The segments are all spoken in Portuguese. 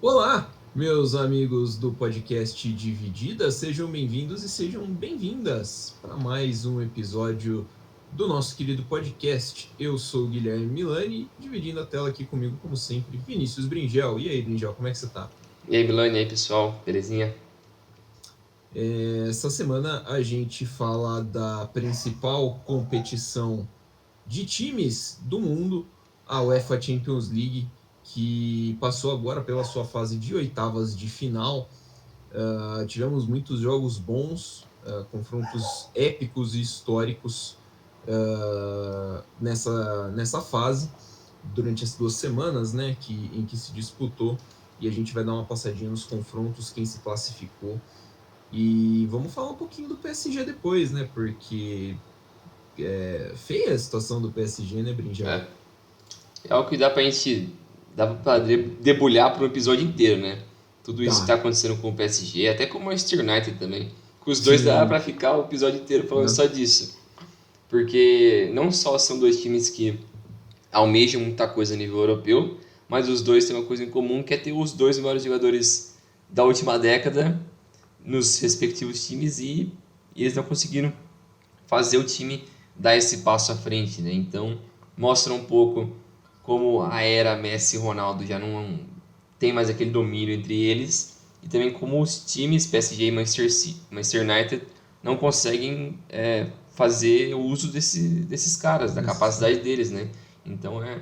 Olá, meus amigos do podcast Dividida, sejam bem-vindos e sejam bem-vindas para mais um episódio do nosso querido podcast. Eu sou o Guilherme Milani, dividindo a tela aqui comigo, como sempre, Vinícius Bringel. E aí, Bringel, como é que você tá? E aí, Milani, e aí, pessoal, belezinha? Essa semana a gente fala da principal competição de times do mundo, a UEFA Champions League, que passou agora pela sua fase de oitavas de final. Tivemos muitos jogos bons, confrontos épicos e históricos nessa fase, durante as 2 semanas, né, em que se disputou, e a gente vai dar uma passadinha nos confrontos, quem se classificou, e vamos falar um pouquinho do PSG depois, né, porque feia a situação do PSG, né, Brinjal? É algo que dá pra debulhar por um episódio inteiro, né? Tudo isso que tá Dá, acontecendo com o PSG, até com o Manchester United também. Com os dois dá sim, pra ficar o episódio inteiro falando né? só disso. Porque não só são dois times que almejam muita coisa a nível europeu, mas os dois têm uma coisa em comum, que é ter os dois maiores jogadores da última década nos respectivos times e eles não conseguiram fazer o time dar esse passo à frente, né? Então, mostra um pouco como a era Messi e Ronaldo já não tem mais aquele domínio entre eles e também como os times PSG e Manchester United não conseguem fazer o uso desses caras, da capacidade deles, né? Então é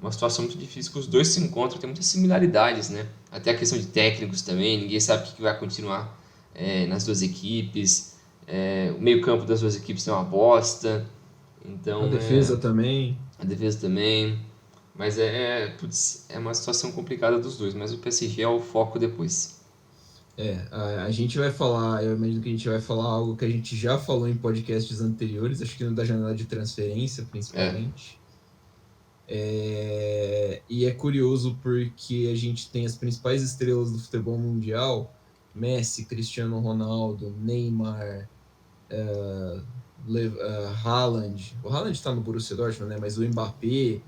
uma situação muito difícil que os dois se encontram, tem muitas similaridades, né? Até a questão de técnicos também, ninguém sabe o que vai continuar nas duas equipes. O meio-campo das duas equipes tem uma bosta. A Então, defesa também. a defesa também. Mas é uma situação complicada dos dois. Mas o PSG é o foco depois. A gente vai falar, eu imagino que a gente vai falar algo que a gente já falou em podcasts anteriores, acho que no da janela de transferência, É, principalmente. E é curioso porque a gente tem as principais estrelas do futebol mundial, Messi, Cristiano Ronaldo, Neymar, Haaland. O Haaland está no Borussia Dortmund, né? Mas o Mbappé,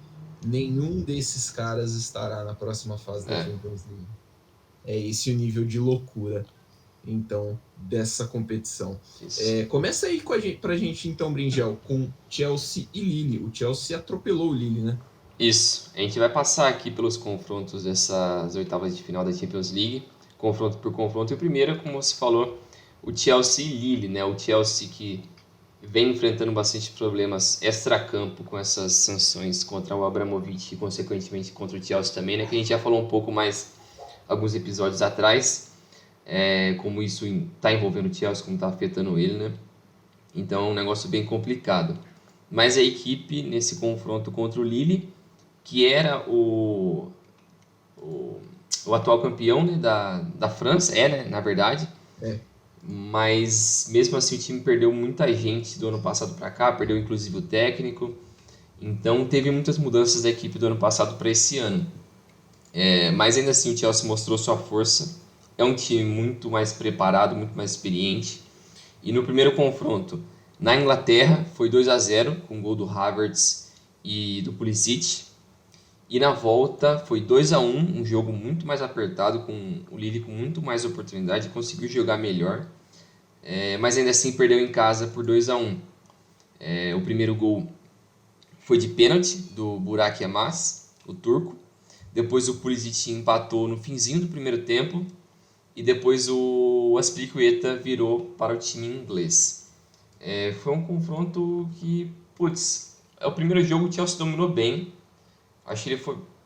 nenhum desses caras estará na próxima fase da é. Champions League. É esse o nível de loucura, então, dessa competição. Isso. Começa aí pra gente, então, Bringel, com Chelsea e Lille. O Chelsea atropelou o Lille, né? Isso. A gente vai passar aqui pelos confrontos dessas oitavas de final da Champions League. Confronto por confronto. E o primeiro, como você falou, o Chelsea e Lille, né? O Chelsea que vem enfrentando bastante problemas extracampo com essas sanções contra o Abramovich e, consequentemente, contra o Chelsea também, né? Que a gente já falou um pouco mais alguns episódios atrás, como isso está envolvendo o Chelsea, como está afetando ele, né? Então é um negócio bem complicado. Mas a equipe, nesse confronto contra o Lille, que era o, o atual campeão, né, da França, né, na verdade, É, mas mesmo assim o time perdeu muita gente do ano passado para cá, perdeu inclusive o técnico, então teve muitas mudanças da equipe do ano passado para esse ano. Mas ainda assim o Chelsea mostrou sua força, é um time muito mais preparado, muito mais experiente, e no primeiro confronto na Inglaterra foi 2-0 com o gol do Havertz e do Pulisic, e na volta foi 2-1, um jogo muito mais apertado, com o Lille com muito mais oportunidade, conseguiu jogar melhor, mas ainda assim perdeu em casa por 2-1. O primeiro gol foi de pênalti do Burak Yılmaz, o turco. Depois o Pulisic empatou no finzinho do primeiro tempo. E depois o Aspilicueta virou para o time inglês. Foi um confronto que, putz, é o primeiro jogo que o Chelsea dominou bem. Acho que ele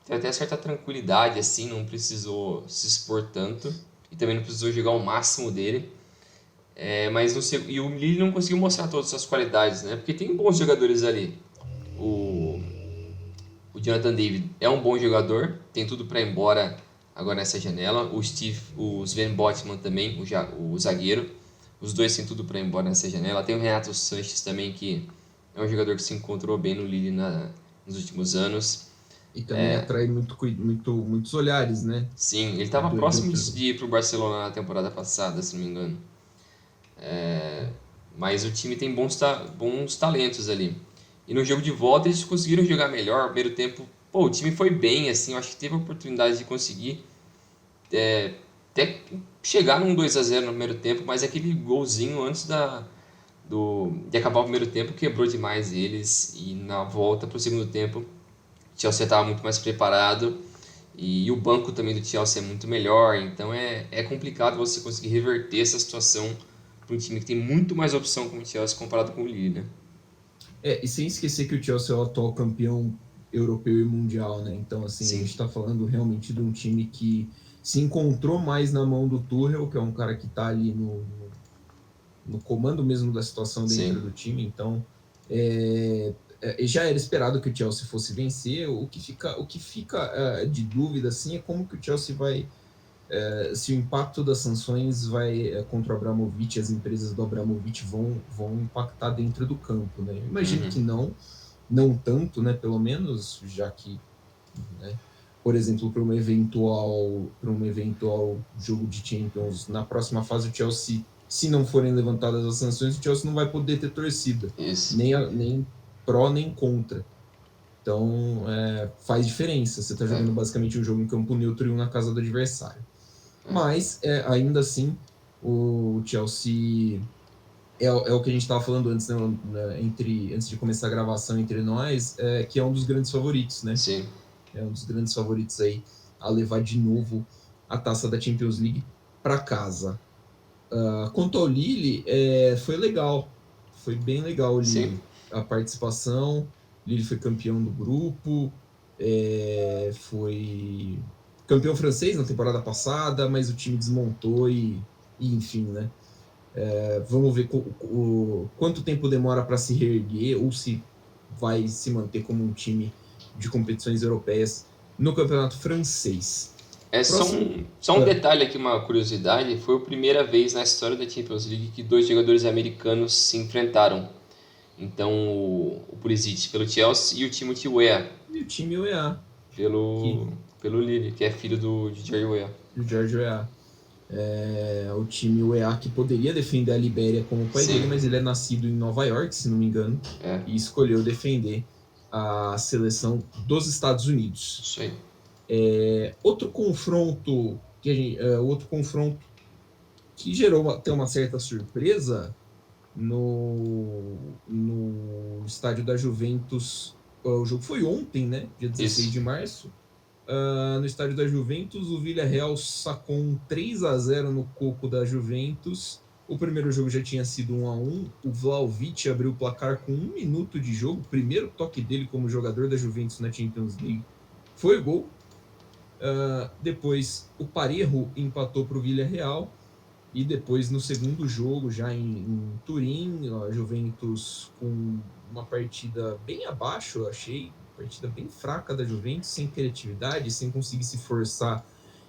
teve até certa tranquilidade, assim, não precisou se expor tanto. E também não precisou jogar o máximo dele. Mas e o Lille não conseguiu mostrar todas as suas qualidades, né? Porque tem bons jogadores ali. O, o Jonathan David é um bom jogador, tem tudo para ir embora agora nessa janela. O Sven Botman também, o zagueiro. Os dois têm tudo para ir embora nessa janela. Tem o Renato Sanches também, que é um jogador que se encontrou bem no Lille nos últimos anos. e também atrai muitos olhares, né? Sim, ele estava De próximo outros. de ir para o Barcelona na temporada passada, se não me engano. Mas o time tem bons talentos ali. E no jogo de volta eles conseguiram jogar melhor. No primeiro tempo, pô, o time foi bem, assim, eu acho que teve a oportunidade de conseguir. até chegar num 2-0 no primeiro tempo, mas aquele golzinho antes de acabar o primeiro tempo quebrou demais eles, e na volta para o segundo tempo o Chelsea estava muito mais preparado, e o banco também do Chelsea é muito melhor, então é complicado você conseguir reverter essa situação para um time que tem muito mais opção como o Chelsea comparado com o Lille, né? E sem esquecer que o Chelsea é o atual campeão europeu e mundial, né? Então, assim, a gente Sim, está falando realmente de um time que se encontrou mais na mão do Tuchel, que é um cara que está ali no comando mesmo da situação dentro sim, do time. Então, já era esperado que o Chelsea fosse vencer. O que fica de dúvida assim é como que o Chelsea vai, se o impacto das sanções vai contra o Abramovich, as empresas do Abramovich vão impactar dentro do campo, né? Eu imagino uhum, que não tanto, né? Pelo menos, já que, né, por exemplo, para um eventual jogo de Champions na próxima fase, o Chelsea, se não forem levantadas as sanções, o Chelsea não vai poder ter torcida, isso, nem pró nem contra. Então, faz diferença. Você está é, jogando basicamente um jogo em campo neutro e um na casa do adversário. Mas, ainda assim, o Chelsea é o que a gente estava falando antes, né, antes de começar a gravação entre nós, que é um dos grandes favoritos, né? sim, É um dos grandes favoritos aí a levar de novo a taça da Champions League para casa. Quanto ao Lille, foi legal. Foi bem legal o sim. Lille. A participação, o Lille foi campeão do grupo, foi campeão francês na temporada passada, mas o time desmontou e enfim, né? Vamos ver quanto tempo demora para se reerguer ou se vai se manter como um time de competições europeias no campeonato francês. É só Próximo. só um detalhe aqui, uma curiosidade, foi a primeira vez na história da Champions League que dois jogadores americanos se enfrentaram. Então o Pulisic pelo Chelsea e o Timothy Weah E o time UEA, pelo, que, pelo Lille, que é filho do Jerry Weah. o George UEA. O time UEA que poderia defender a Libéria como o pai Sim, dele, mas ele é nascido em Nova York, se não me engano, é, e escolheu defender a seleção dos Estados Unidos. isso aí. Outro confronto que gerou até uma certa surpresa no estádio da Juventus. O jogo foi ontem, né? Dia 16 Isso. de março. No estádio da Juventus, o Villarreal sacou um 3-0 no coco da Juventus. O primeiro jogo já tinha sido 1-1. O Vlahovic abriu o placar com 1 minuto de jogo. O primeiro toque dele como jogador da Juventus na Champions League foi gol. Depois, o Parejo empatou para o Villarreal. E depois, no segundo jogo, já em Turim, a Juventus com uma partida bem abaixo, eu achei. Partida bem fraca da Juventus, sem criatividade, sem conseguir se forçar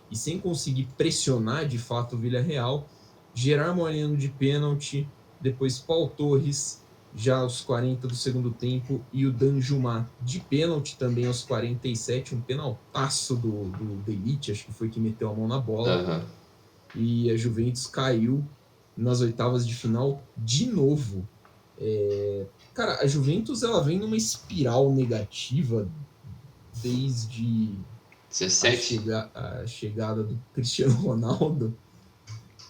e sem conseguir pressionar de fato o Villarreal. Gerard Moreno de pênalti, depois Paul Torres, já aos 40 do segundo tempo, e o Danjuma de pênalti também aos 47, um penaltaço do Delite, acho que foi que meteu a mão na bola, Aham. e a Juventus caiu nas oitavas de final de novo. Cara, a Juventus ela vem numa espiral negativa desde a, 17? chega, a chegada do Cristiano Ronaldo,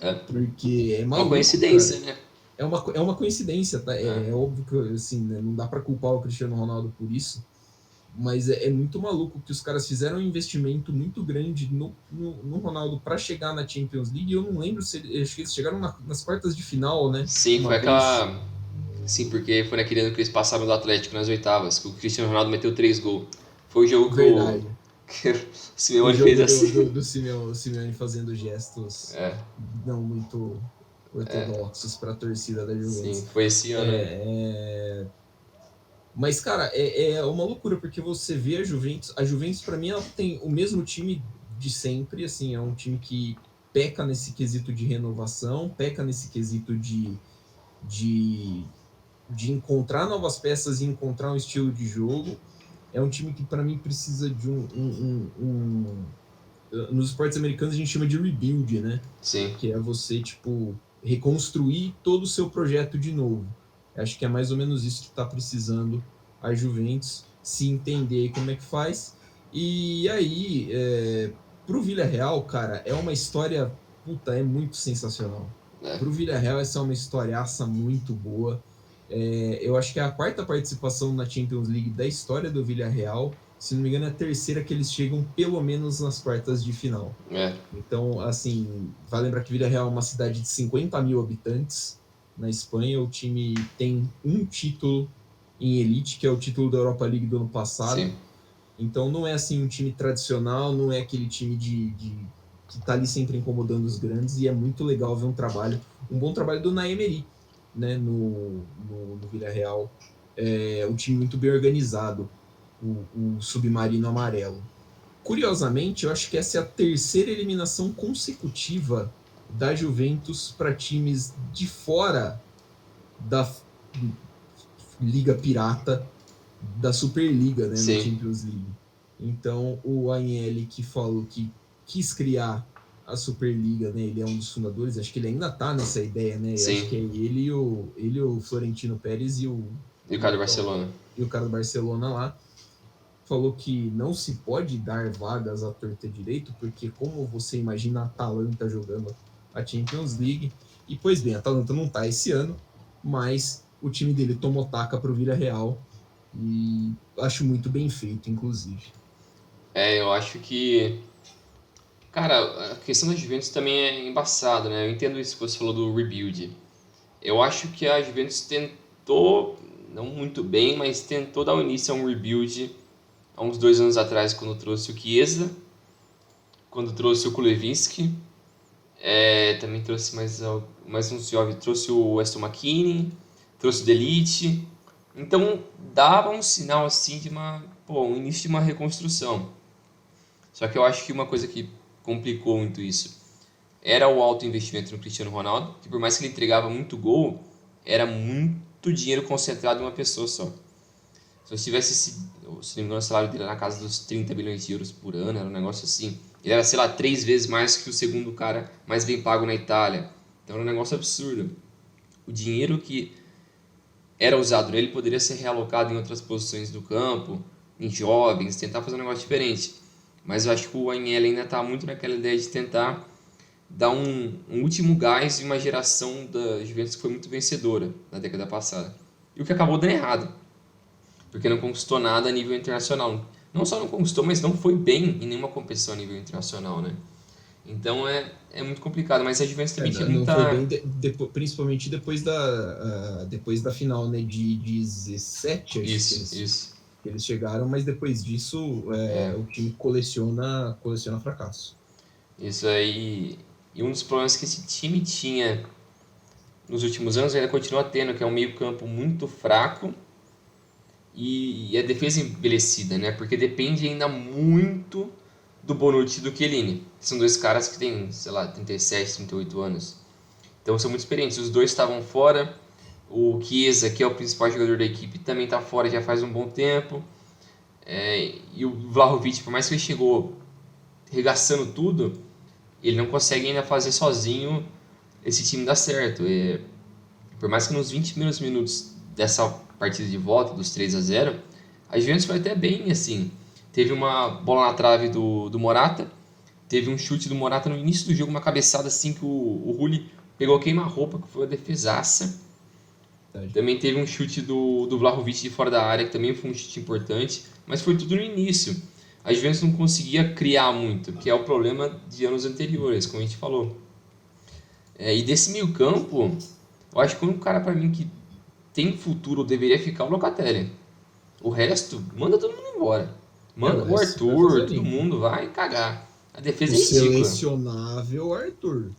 É. porque é Uma maluco, coincidência, cara. né? É uma coincidência, tá? É. É óbvio que assim, né, não dá para culpar o Cristiano Ronaldo por isso, mas é muito maluco que os caras fizeram um investimento muito grande no Ronaldo para chegar na Champions League. Eu não lembro se acho que eles chegaram nas quartas de final, né? Sim, Uma foi vez. aquela. Sim, porque foi naquele ano que eles passaram do Atlético nas oitavas, que o Cristiano Ronaldo meteu 3 gols. Foi o jogo que o, Verdade. que o O Simeone fez jogo do, assim. do, do Simeone fazendo gestos É, não muito ortodoxos para a torcida da sim, Juventus. foi esse ano aí. Mas, cara, é uma loucura, porque você vê a Juventus para mim, ela tem o mesmo time de sempre, assim, é um time que peca nesse quesito de renovação, peca nesse quesito de, de encontrar novas peças e encontrar um estilo de jogo. É um time que, para mim, precisa de nos esportes americanos a gente chama de rebuild, né? Sim. Que é você, tipo, reconstruir todo o seu projeto de novo. Acho que é mais ou menos isso que está precisando a Juventus, se entender como é que faz. E aí, Pro Villarreal, cara, é uma história, puta, é muito sensacional. Pro Villarreal, essa é uma historiaça muito boa. Eu acho que é a quarta participação na Champions League da história do Villarreal. Se não me engano, é a terceira que eles chegam pelo menos nas quartas de final. Então, assim, vai lembrar que Villarreal é uma cidade de 50 mil habitantes na Espanha. O time tem um título em elite, que é o título da Europa League do ano passado. Sim. Então, não é assim um time tradicional, não é aquele time que tá ali sempre incomodando os grandes. E é muito legal ver um bom trabalho do Unai Emery, né, no Villarreal. É um time muito bem organizado, o Submarino Amarelo. Curiosamente, eu acho que essa é a terceira eliminação consecutiva da Juventus para times de fora da Liga Pirata, da Superliga, né, na Champions League. Então, o Agnelli, que falou que quis criar a Superliga, né, ele é um dos fundadores, acho que ele ainda tá nessa ideia, né? Sim. Acho que é ele, o Florentino Pérez e o cara do Barcelona. E o cara do Barcelona lá. Falou que não se pode dar vagas à torta direito, porque como você imagina a Atalanta jogando a Champions League, e pois bem, a Atalanta não tá esse ano, mas o time dele tomou taca pro Villarreal, e acho muito bem feito, inclusive. Eu acho que... Cara, a questão da Juventus também é embaçada, né? Eu entendo isso que você falou do rebuild. Eu acho que a Juventus tentou, não muito bem, mas tentou dar início a um rebuild há uns 2 anos atrás, quando trouxe o Chiesa, quando trouxe o Kulevinski, também trouxe mais um jovem, trouxe o Aston McKinney, trouxe o Delite. Então dava um sinal assim de um início de uma reconstrução. Só que eu acho que uma coisa que complicou muito isso era o alto investimento no Cristiano Ronaldo, que por mais que ele entregava muito gol, era muito dinheiro concentrado em uma pessoa só. Se eu tivesse se não me engano, o salário dele era na casa dos 30 bilhões de euros por ano, era um negócio assim. Ele era, sei lá, 3 vezes mais que o segundo cara mais bem pago na Itália. Então era um negócio absurdo. O dinheiro que era usado nele poderia ser realocado em outras posições do campo, em jovens, tentar fazer um negócio diferente. Mas eu acho que o Agnelli ainda está muito naquela ideia de tentar dar um último gás em uma geração da Juventus que foi muito vencedora na década passada. E o que acabou dando errado, porque não conquistou nada a nível internacional. Não só não conquistou, mas não foi bem em nenhuma competição a nível internacional, né? Então é muito complicado, mas a Juventus também tinha muita... Não foi bem, principalmente depois da final, né, de 17, acho que eles chegaram, mas depois disso o time coleciona fracasso. Isso aí. E um dos problemas que esse time tinha nos últimos anos ainda continua tendo, que é um meio-campo muito fraco e a defesa envelhecida, né? Porque depende ainda muito do Bonucci e do Chiellini. São dois caras que têm, sei lá, 37, 38 anos. Então são muito experientes. Os dois estavam fora. O Chiesa, que é o principal jogador da equipe, também está fora já faz um bom tempo. E o Vlahovic, por mais que ele chegou regaçando tudo, ele não consegue ainda fazer sozinho esse time dar certo. Por mais que nos 20 primeiros minutos dessa partida de volta, dos 3-0, a Juventus foi até bem assim. Teve uma bola na trave do Morata, teve um chute do Morata no início do jogo, uma cabeçada assim que o Rulli pegou queima-roupa, que foi uma defesaça. Também teve um chute do Vlahovic de fora da área, que também foi um chute importante, mas foi tudo no início. A Juventus não conseguia criar muito, que é o problema de anos anteriores, como a gente falou. E desse meio campo, eu acho que o único cara para mim que tem futuro deveria ficar o Locatelli. O resto, manda todo mundo embora. Manda o Arthur, todo mundo vai cagar. A defesa é ridícula. Selecionável Arthur.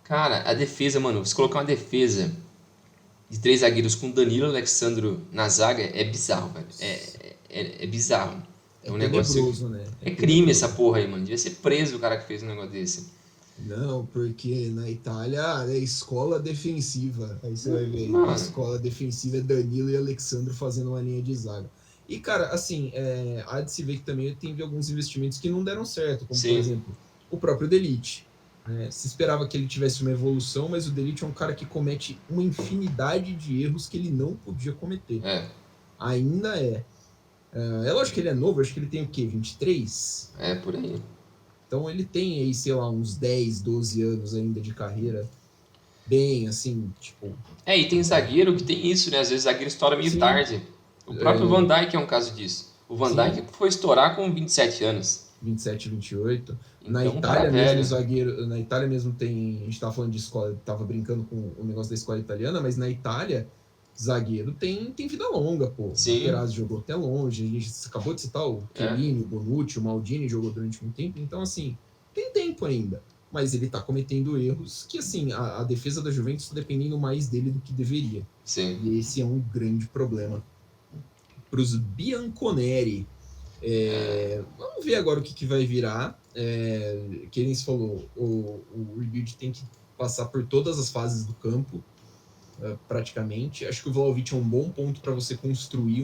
Cara, a defesa, mano, se colocar uma defesa de 3 zagueiros com Danilo e Alexandro na zaga é bizarro, velho. É bizarro. É um negócio, né? É crime essa porra aí, mano. Devia ser preso o cara que fez um negócio desse. Não, porque na Itália é escola defensiva. Aí você vai ver, Mano. A escola defensiva é Danilo e Alexandre fazendo uma linha de zaga. E, cara, assim, há de se ver que também teve alguns investimentos que não deram certo, como, por exemplo, o próprio Delite. Se esperava que ele tivesse uma evolução, mas o Delite é um cara que comete uma infinidade de erros que ele não podia cometer. Ainda é. É lógico que ele é novo, acho que ele tem o quê? 23? Por aí. Então ele tem aí, sei lá, uns 10, 12 anos ainda de carreira, bem assim, tipo... E tem zagueiro que tem isso, né? Às vezes zagueiro estoura meio Sim, tarde. O próprio Van Dijk é um caso disso. O Van sim, Dijk foi estourar com 27 anos. 27, 28. Na Então, um cara Itália mesmo, o velho. zagueiro, na Itália mesmo tem, a gente tava falando de escola, tava brincando com o negócio da escola italiana, mas na Itália, zagueiro tem vida longa, pô. Sim, Materazzi jogou até longe, a gente acabou de citar o é. Chiellini, o Bonucci, o Maldini jogou durante muito tempo, então assim, tem tempo ainda. Mas ele tá cometendo erros que, assim, a defesa da Juventus tá dependendo mais dele do que deveria. Sim. E esse é um grande problema para os Bianconeri. Vamos ver agora o que vai virar. Que nem se falou, o rebuild tem que passar por todas as fases do campo, praticamente. Acho que o Vlahovic é um bom ponto para você construir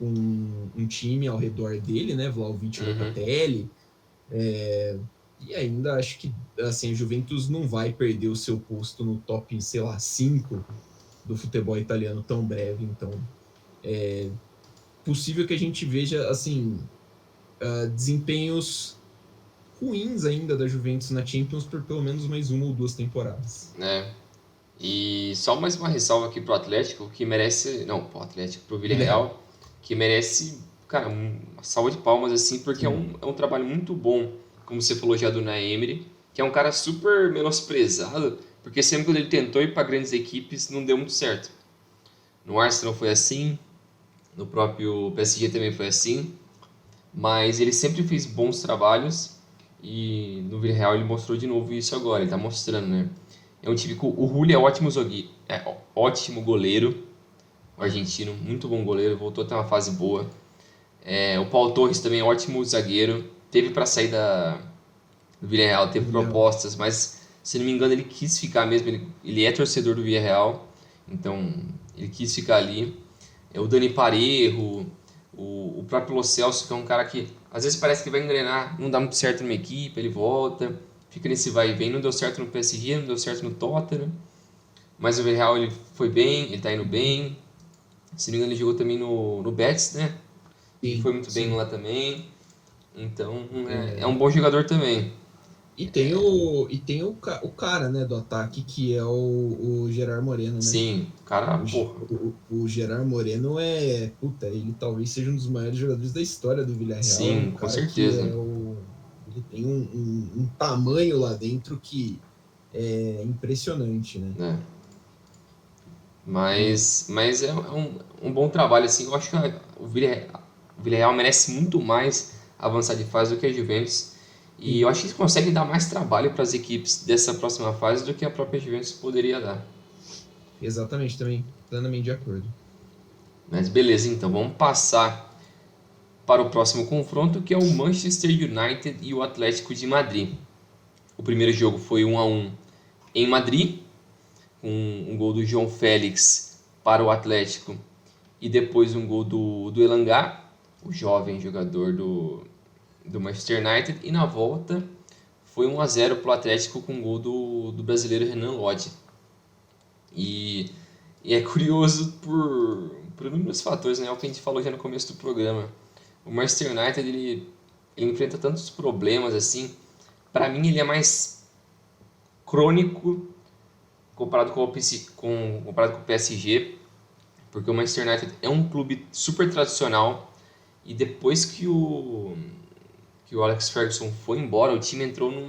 um time ao redor dele, né? Vlahovic, Uhum. Locatelli. E ainda acho que assim, a Juventus não vai perder o seu posto no top, sei lá, 5 do futebol italiano tão breve. Então, possível que a gente veja assim desempenhos ruins ainda da Juventus na Champions por pelo menos mais uma ou duas temporadas. É. E só mais uma ressalva aqui pro Atlético, que merece. Não, pro Atlético, pro Villarreal, que merece, cara, uma salva de palmas, assim, porque Sim, é um trabalho muito bom, como você falou já do Unai Emery, que é um cara super menosprezado, porque sempre quando ele tentou ir para grandes equipes, não deu muito certo. No Arsenal foi assim, no próprio PSG também foi assim, mas ele sempre fez bons trabalhos e no Villarreal ele mostrou de novo isso agora, ele tá mostrando, né? É um time que o Rulli é ótimo ótimo goleiro, o argentino, muito bom goleiro, voltou a ter uma fase boa. O Paulo Torres também é ótimo zagueiro, teve para sair do Villarreal, teve Villarreal. propostas, mas se não me engano ele quis ficar mesmo, ele é torcedor do Villarreal, então ele quis ficar ali. O Dani Parejo, o próprio Lo Celso, que é um cara que às vezes parece que vai engrenar, não dá muito certo numa equipe, ele volta, fica nesse vai e vem, não deu certo no PSG, não deu certo no Tottenham, mas o Villarreal ele foi bem, ele tá indo bem, se não me engano ele jogou também no Betis, né, e Sim, foi muito bem sim. lá também, então é um bom jogador também. E tem o cara, né, do ataque, que é o Gerard Moreno, né? Sim, o cara, porra, O Gerard Moreno puta, ele talvez seja um dos maiores jogadores da história do Villarreal. É um sim, com cara que certeza, ele tem um tamanho lá dentro que é impressionante, né? né. E, Mas é um bom trabalho, assim. Eu acho que o Villarreal merece muito mais avançar de fase do que a Juventus. E eu sim, acho que eles conseguem dar mais trabalho para as equipes dessa próxima fase do que a própria Juventus poderia dar. exatamente, também plenamente de acordo. Mas beleza, então vamos passar para o próximo confronto, que é o Manchester United e o Atlético de Madrid. O primeiro jogo foi 1-1 em Madrid, com um gol do João Félix para o Atlético e depois um gol do Elanga, o jovem jogador do Manchester United, e na volta foi 1-0 para o Atlético com um gol do brasileiro Renan Lodge. E, e é curioso por inúmeros fatores, né? É o que a gente falou já no começo do programa. O Manchester United ele enfrenta tantos problemas assim. Para mim ele é mais crônico comparado com o PSG, porque o Manchester United é um clube super tradicional e depois que o Alex Ferguson foi embora, o time entrou num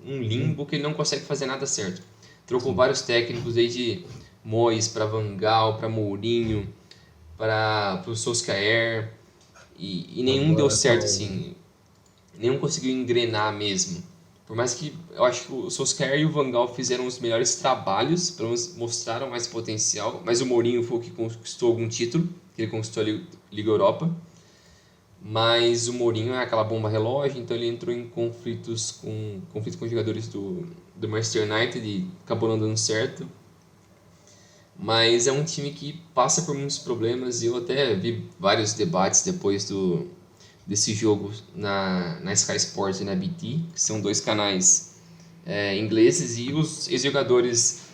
Sim, limbo que ele não consegue fazer nada certo. Trocou sim. vários técnicos, desde Moyes para Van Gaal, para Mourinho, para o Solskjaer, e nenhum deu Agora tá certo assim, nenhum conseguiu engrenar mesmo. Por mais que eu acho que o Solskjaer e o Van Gaal fizeram os melhores trabalhos, pelo menos mostraram mais potencial, mas o Mourinho foi o que conquistou algum título, que ele conquistou a Liga Europa. Mas o Mourinho é aquela bomba relógio, então ele entrou em conflito com os jogadores do Manchester United e acabou não dando certo. Mas é um time que passa por muitos problemas e eu até vi vários debates depois desse jogo na Sky Sports e na BT, que são dois canais ingleses, e os ex-jogadores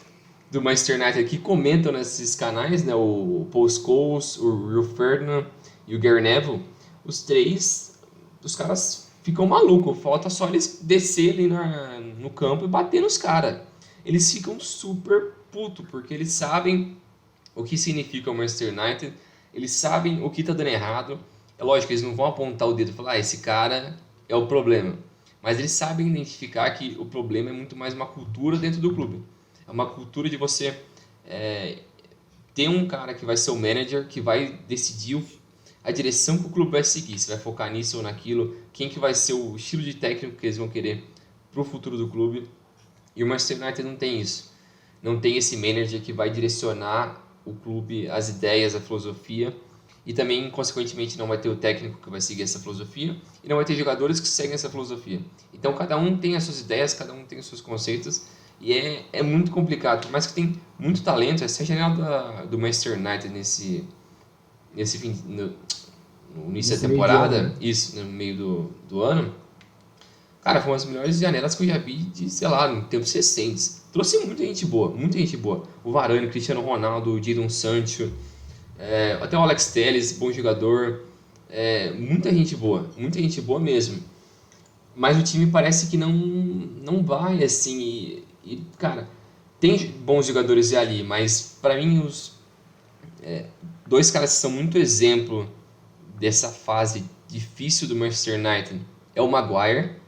do Manchester United que comentam nesses canais, né, o Paul Scholes, o Rio Ferdinand e o Gary Neville, os três, os caras ficam malucos. Falta só eles descerem no campo e bater nos caras. Eles ficam super putos, porque eles sabem o que significa o Manchester United, eles sabem o que está dando errado. É lógico, eles não vão apontar o dedo e falar, esse cara é o problema. Mas eles sabem identificar que o problema é muito mais uma cultura dentro do clube. É uma cultura de você ter um cara que vai ser o manager, que vai decidir a direção que o clube vai seguir, se vai focar nisso ou naquilo, quem que vai ser o estilo de técnico que eles vão querer para o futuro do clube. E o Manchester United não tem isso. Não tem esse manager que vai direcionar o clube, as ideias, a filosofia, e também, consequentemente, não vai ter o técnico que vai seguir essa filosofia, e não vai ter jogadores que seguem essa filosofia. Então, cada um tem as suas ideias, cada um tem os seus conceitos, e é muito complicado. Por mais que tem muito talento, essa é a janela do Manchester United nesse fim, no início da temporada, isso, no meio do ano. Cara, foi uma das melhores janelas que eu já vi de, sei lá, em tempos recentes. Trouxe muita gente boa, muita gente boa. O Varane, Cristiano Ronaldo, o Jadon Sancho, até o Alex Telles, bom jogador. Muita gente boa mesmo. Mas o time parece que não vai assim. Cara, tem bons jogadores ali, mas pra mim os dois caras que são muito exemplo dessa fase difícil do Manchester United é o Maguire.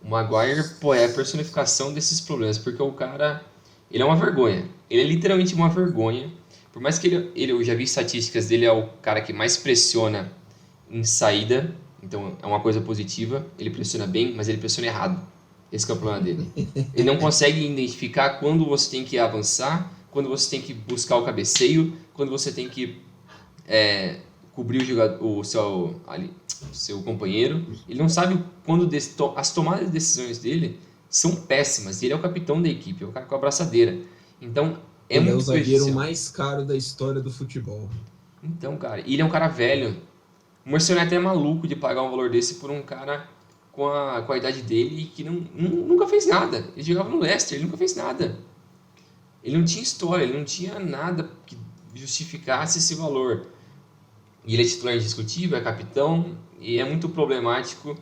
O Maguire, pô, é a personificação desses problemas, porque o cara, ele é uma vergonha. Ele é literalmente uma vergonha. Por mais que eu já vi estatísticas dele, é o cara que mais pressiona em saída, então é uma coisa positiva. Ele pressiona bem, mas ele pressiona errado. Esse que é o problema dele. Ele não consegue identificar quando você tem que avançar, quando você tem que buscar o cabeceio, quando você tem que cobrir o seu companheiro. Ele não sabe quando as tomadas de decisões dele são péssimas. Ele é o capitão da equipe, é o cara com a abraçadeira. Então, ele é o zagueiro mais caro da história do futebol. Então, cara, ele é um cara velho. O Manchester United é maluco de pagar um valor desse por um cara com a idade dele que nunca fez nada. Ele jogava no Leicester, ele nunca fez nada. Ele não tinha história, ele não tinha nada que justificasse esse valor. E ele é titular indiscutível, é capitão, e é muito problemático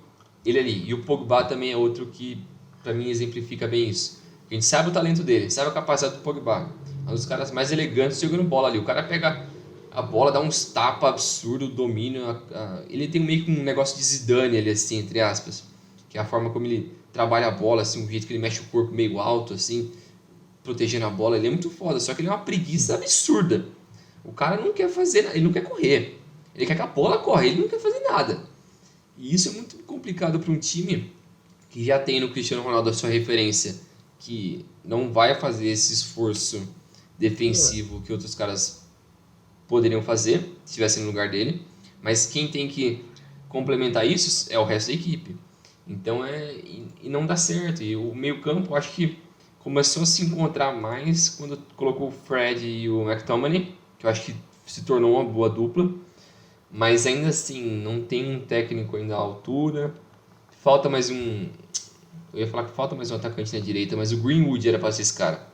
ele ali. E o Pogba também é outro que, pra mim, exemplifica bem isso. A gente sabe o talento dele, sabe a capacidade do Pogba. É um dos caras mais elegantes jogando bola ali. O cara pega a bola, dá uns tapas absurdos, domínio. Ele tem meio que um negócio de Zidane ali, assim, entre aspas. Que é a forma como ele trabalha a bola, assim, o jeito que ele mexe o corpo meio alto, assim, protegendo a bola. Ele é muito foda, só que ele é uma preguiça absurda. O cara não quer fazer nada, ele não quer correr. Ele quer que a bola corra, ele não quer fazer nada. E isso é muito complicado para um time que já tem no Cristiano Ronaldo a sua referência, que não vai fazer esse esforço defensivo que outros caras poderiam fazer, se estivessem no lugar dele. Mas quem tem que complementar isso é o resto da equipe. Então e não dá certo. E o meio-campo, acho que começou a se encontrar mais quando colocou o Fred e o McTominay, que eu acho que se tornou uma boa dupla. Mas ainda assim, não tem um técnico ainda à altura. Falta mais um... Eu ia falar que falta mais um atacante na direita, mas o Greenwood era para ser esse cara.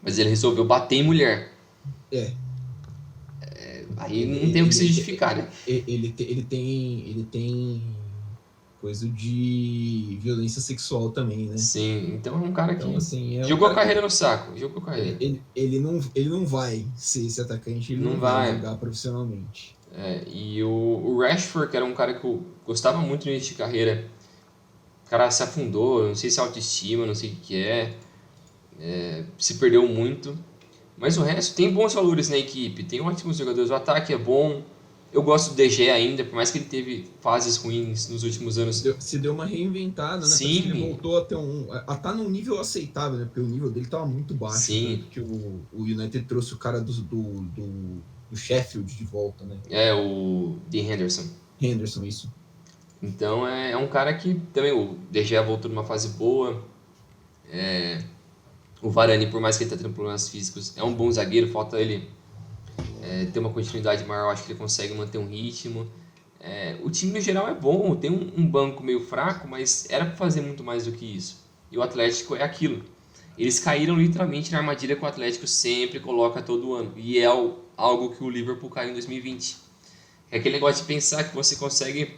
Mas ele resolveu bater em mulher. Aí não tem o que se justificar, né? Ele tem coisa de violência sexual também, né? Sim, então é um cara que assim, jogou a carreira no saco. Jogou a carreira. Ele não vai ser esse atacante, ele não vai jogar profissionalmente. E o Rashford, que era um cara que eu gostava muito no início de carreira, o cara se afundou, não sei se é autoestima, não sei o que é, se perdeu muito. Mas o resto tem bons valores na equipe, tem ótimos jogadores, o ataque é bom. Eu gosto do De Gea ainda, por mais que ele teve fases ruins nos últimos anos. Se deu uma reinventada, né? Sim. Ele voltou a estar num nível aceitável, né? Porque o nível dele estava muito baixo. Sim. Né? Porque o United trouxe o cara do Sheffield de volta, né? O Dean Henderson. Henderson, isso. Então é um cara que também o De Gea voltou numa fase boa. O Varane, por mais que ele tá tendo problemas físicos, é um bom zagueiro, falta ele ter uma continuidade maior, acho que ele consegue manter um ritmo. O time no geral é bom, tem um banco meio fraco, mas era para fazer muito mais do que isso. E o Atlético é aquilo. Eles caíram literalmente na armadilha que o Atlético sempre coloca todo ano. E é algo que o Liverpool caiu em 2020. É aquele negócio de pensar que você consegue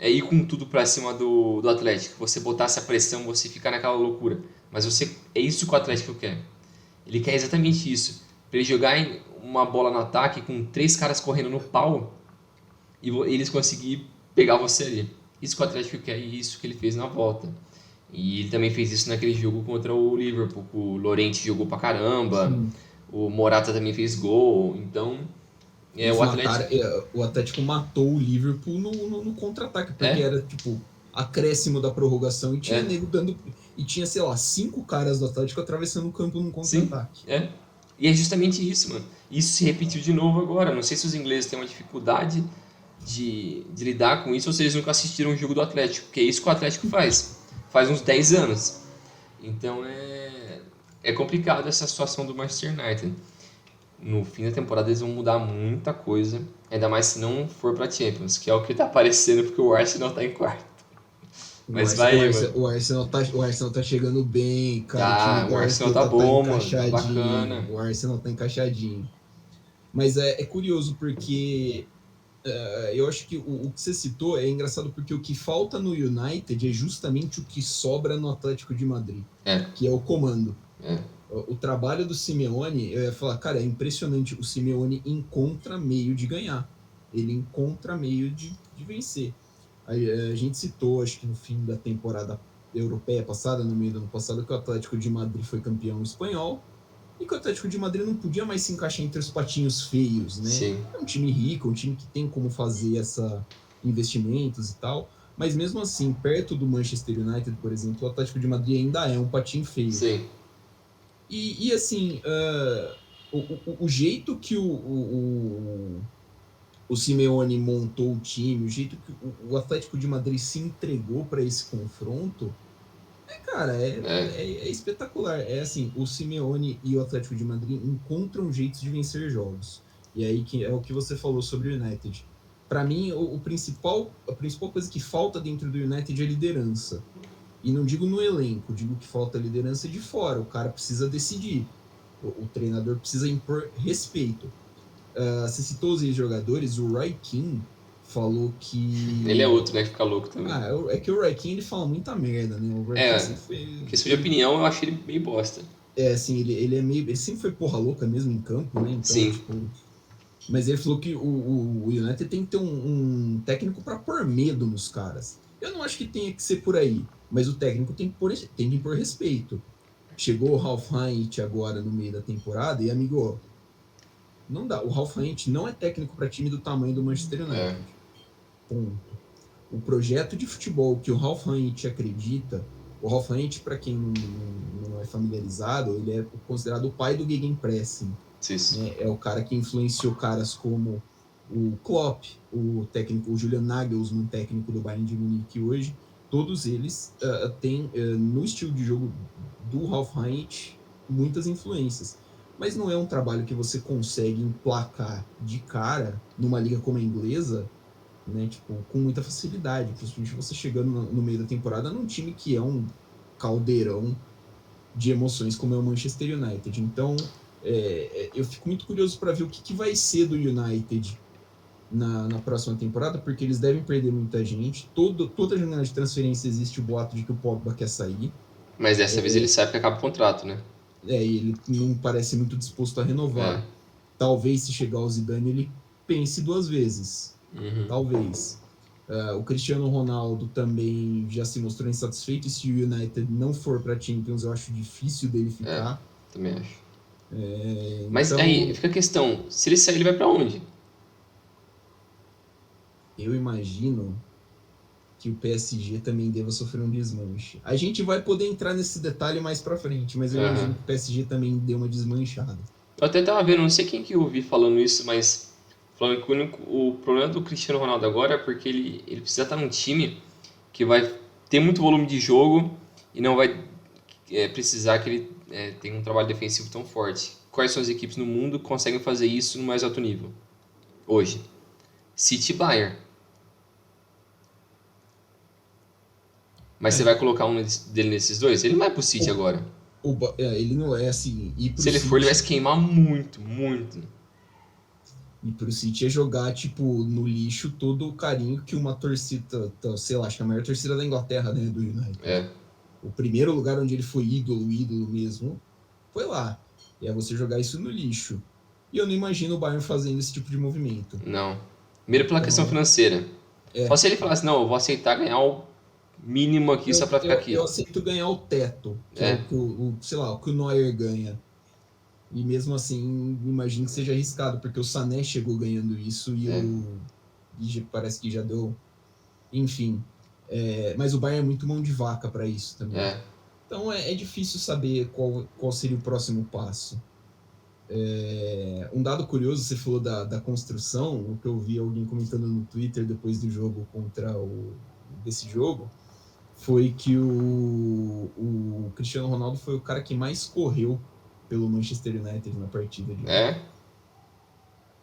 ir com tudo pra cima do Atlético. Você botar essa pressão, você ficar naquela loucura. Mas é isso que o Atlético quer. Ele quer exatamente isso. Pra ele jogar uma bola no ataque com 3 caras correndo no pau e eles conseguirem pegar você ali. Isso que o Atlético quer e isso que ele fez na volta. E ele também fez isso naquele jogo contra o Liverpool. O Llorente jogou pra caramba, Sim. o Morata também fez gol. Então, Eles o Atlético. o Atlético matou o Liverpool no contra-ataque, porque É, era tipo acréscimo da prorrogação e tinha é, nego dando. E tinha, sei lá, 5 caras do Atlético atravessando o campo num sim, contra-ataque. é. E é justamente isso, mano. Isso se repetiu de novo agora. Não sei se os ingleses têm uma dificuldade de lidar com isso ou se eles nunca assistiram um jogo do Atlético, porque é isso que o Atlético faz. Faz uns 10 anos. Então é complicado essa situação do Manchester United. No fim da temporada eles vão mudar muita coisa, ainda mais se não for pra Champions, que é o que tá aparecendo porque o Arsenal tá em quarto. Mas vai aí, mano. O Arsenal tá chegando bem, cara. O time Tá, do o Arsenal tá Arteta tá bom, mano, tá encaixadinho. bacana. O Arsenal tá encaixadinho. Mas é curioso porque eu acho que o que você citou é engraçado porque o que falta no United é justamente o que sobra no Atlético de Madrid, É, que é o comando. é, O trabalho do Simeone, eu ia falar, cara, é impressionante. O Simeone encontra meio de ganhar. Ele encontra meio de vencer. A gente citou, acho que no fim da temporada europeia passada, no meio do ano passado, que o Atlético de Madrid foi campeão espanhol e que o Atlético de Madrid não podia mais se encaixar entre os patinhos feios, né? sim, É um time rico, um time que tem como fazer essa investimentos e tal, mas mesmo assim, perto do Manchester United, por exemplo, o Atlético de Madrid ainda é um patinho feio. sim, E assim, o jeito que o Simeone montou o time, o jeito que o Atlético de Madrid se entregou para esse confronto, cara, é, é espetacular. É assim, o Simeone e o Atlético de Madrid encontram jeitos de vencer jogos. E aí que é o que você falou sobre o United. Para mim, a principal coisa que falta dentro do United é liderança. E não digo no elenco, digo que falta liderança de fora. O cara precisa decidir. O treinador precisa impor respeito. Você citou os jogadores, o Roy Keane falou ele é que. outro, né, que fica louco também. É que o Roy Keane ele fala muita merda, né? O Roy Keane É, sempre foi. questão de opinião, eu acho ele meio bosta. Assim, ele é meio. Ele sempre foi porra louca mesmo em campo, né? Então, Sim, tipo. Mas ele falou que o United tem que ter um técnico para pôr medo nos caras. Eu não acho que tenha que ser por aí, mas o técnico tem que impor respeito. Chegou o Ralf Rangnick agora no meio da temporada e, amigo, não dá. O Ralf Rangnick não é técnico para time do tamanho do Manchester é, United. Ponto. O projeto de futebol que o Ralf Rangnick acredita, o Ralf Rangnick, para quem não é familiarizado, ele é considerado o pai do Gegenpressing, isso. né? É o cara que influenciou caras como o Klopp, o técnico, o Julian Nagelsmann, técnico do Bayern de Munique hoje. Todos eles têm no estilo de jogo do Ralf Rangnick muitas influências. Mas não é um trabalho que você consegue emplacar de cara numa liga como a inglesa, né? Tipo, com muita facilidade, principalmente você chegando no meio da temporada num time que é um caldeirão de emoções como é o Manchester United. Então, eu fico muito curioso para ver o que vai ser do United na próxima temporada, porque eles devem perder muita gente. Toda janela de transferência existe o boato de que o Pogba quer sair. Mas dessa vez ele sabe que acaba o contrato, né? E ele não parece muito disposto a É. renovar. Talvez, se chegar ao Zidane, ele pense 2 vezes. Uhum. Talvez. O Cristiano Ronaldo também já se mostrou insatisfeito. E se o United não for para Champions, eu acho difícil dele ficar. Também acho. Mas aí Então, fica a questão: se ele sair, ele vai pra onde? eu imagino que o PSG também deva sofrer um desmanche. A gente vai poder entrar nesse detalhe mais para frente, mas eu Uhum. imagino que o PSG também deu uma desmanchada. Eu até tava vendo, não sei quem que eu ouvi falando isso, mas falando que o problema do Cristiano Ronaldo agora é porque ele precisa estar num time que vai ter muito volume de jogo e não vai precisar que ele tenha um trabalho defensivo tão forte. Quais são as equipes no mundo que conseguem fazer isso no mais alto nível? Hoje. City e Bayern. Mas você vai colocar um dele nesses dois? Ele não vai pro City agora. Ele não é assim. Ir pro Se ele for, ele vai se City, queimar muito, muito. E pro City é jogar, tipo, no lixo todo o carinho que uma torcida, sei lá, acho que a maior torcida da Inglaterra, né, do United. É, O primeiro lugar onde ele foi ídolo mesmo, foi lá. E é você jogar isso no lixo. E eu não imagino o Bayern fazendo esse tipo de movimento. não. Primeiro pela questão Então, financeira. Só é. se ele falasse, não, eu vou aceitar ganhar o mínimo aqui só pra ficar Eu aqui. aceito ganhar o teto, que é É, o que sei lá, o que o Neuer ganha. E mesmo assim, imagino que seja arriscado, porque o Sané chegou ganhando isso e é, parece que já deu. Enfim. Mas o Bayern é muito mão de vaca para isso também. é. Então é difícil saber qual seria o próximo passo. Um dado curioso, você falou da construção, o que eu vi alguém comentando no Twitter depois do jogo desse jogo, foi que o Cristiano Ronaldo foi o cara que mais correu pelo Manchester United na partida de ontem. É,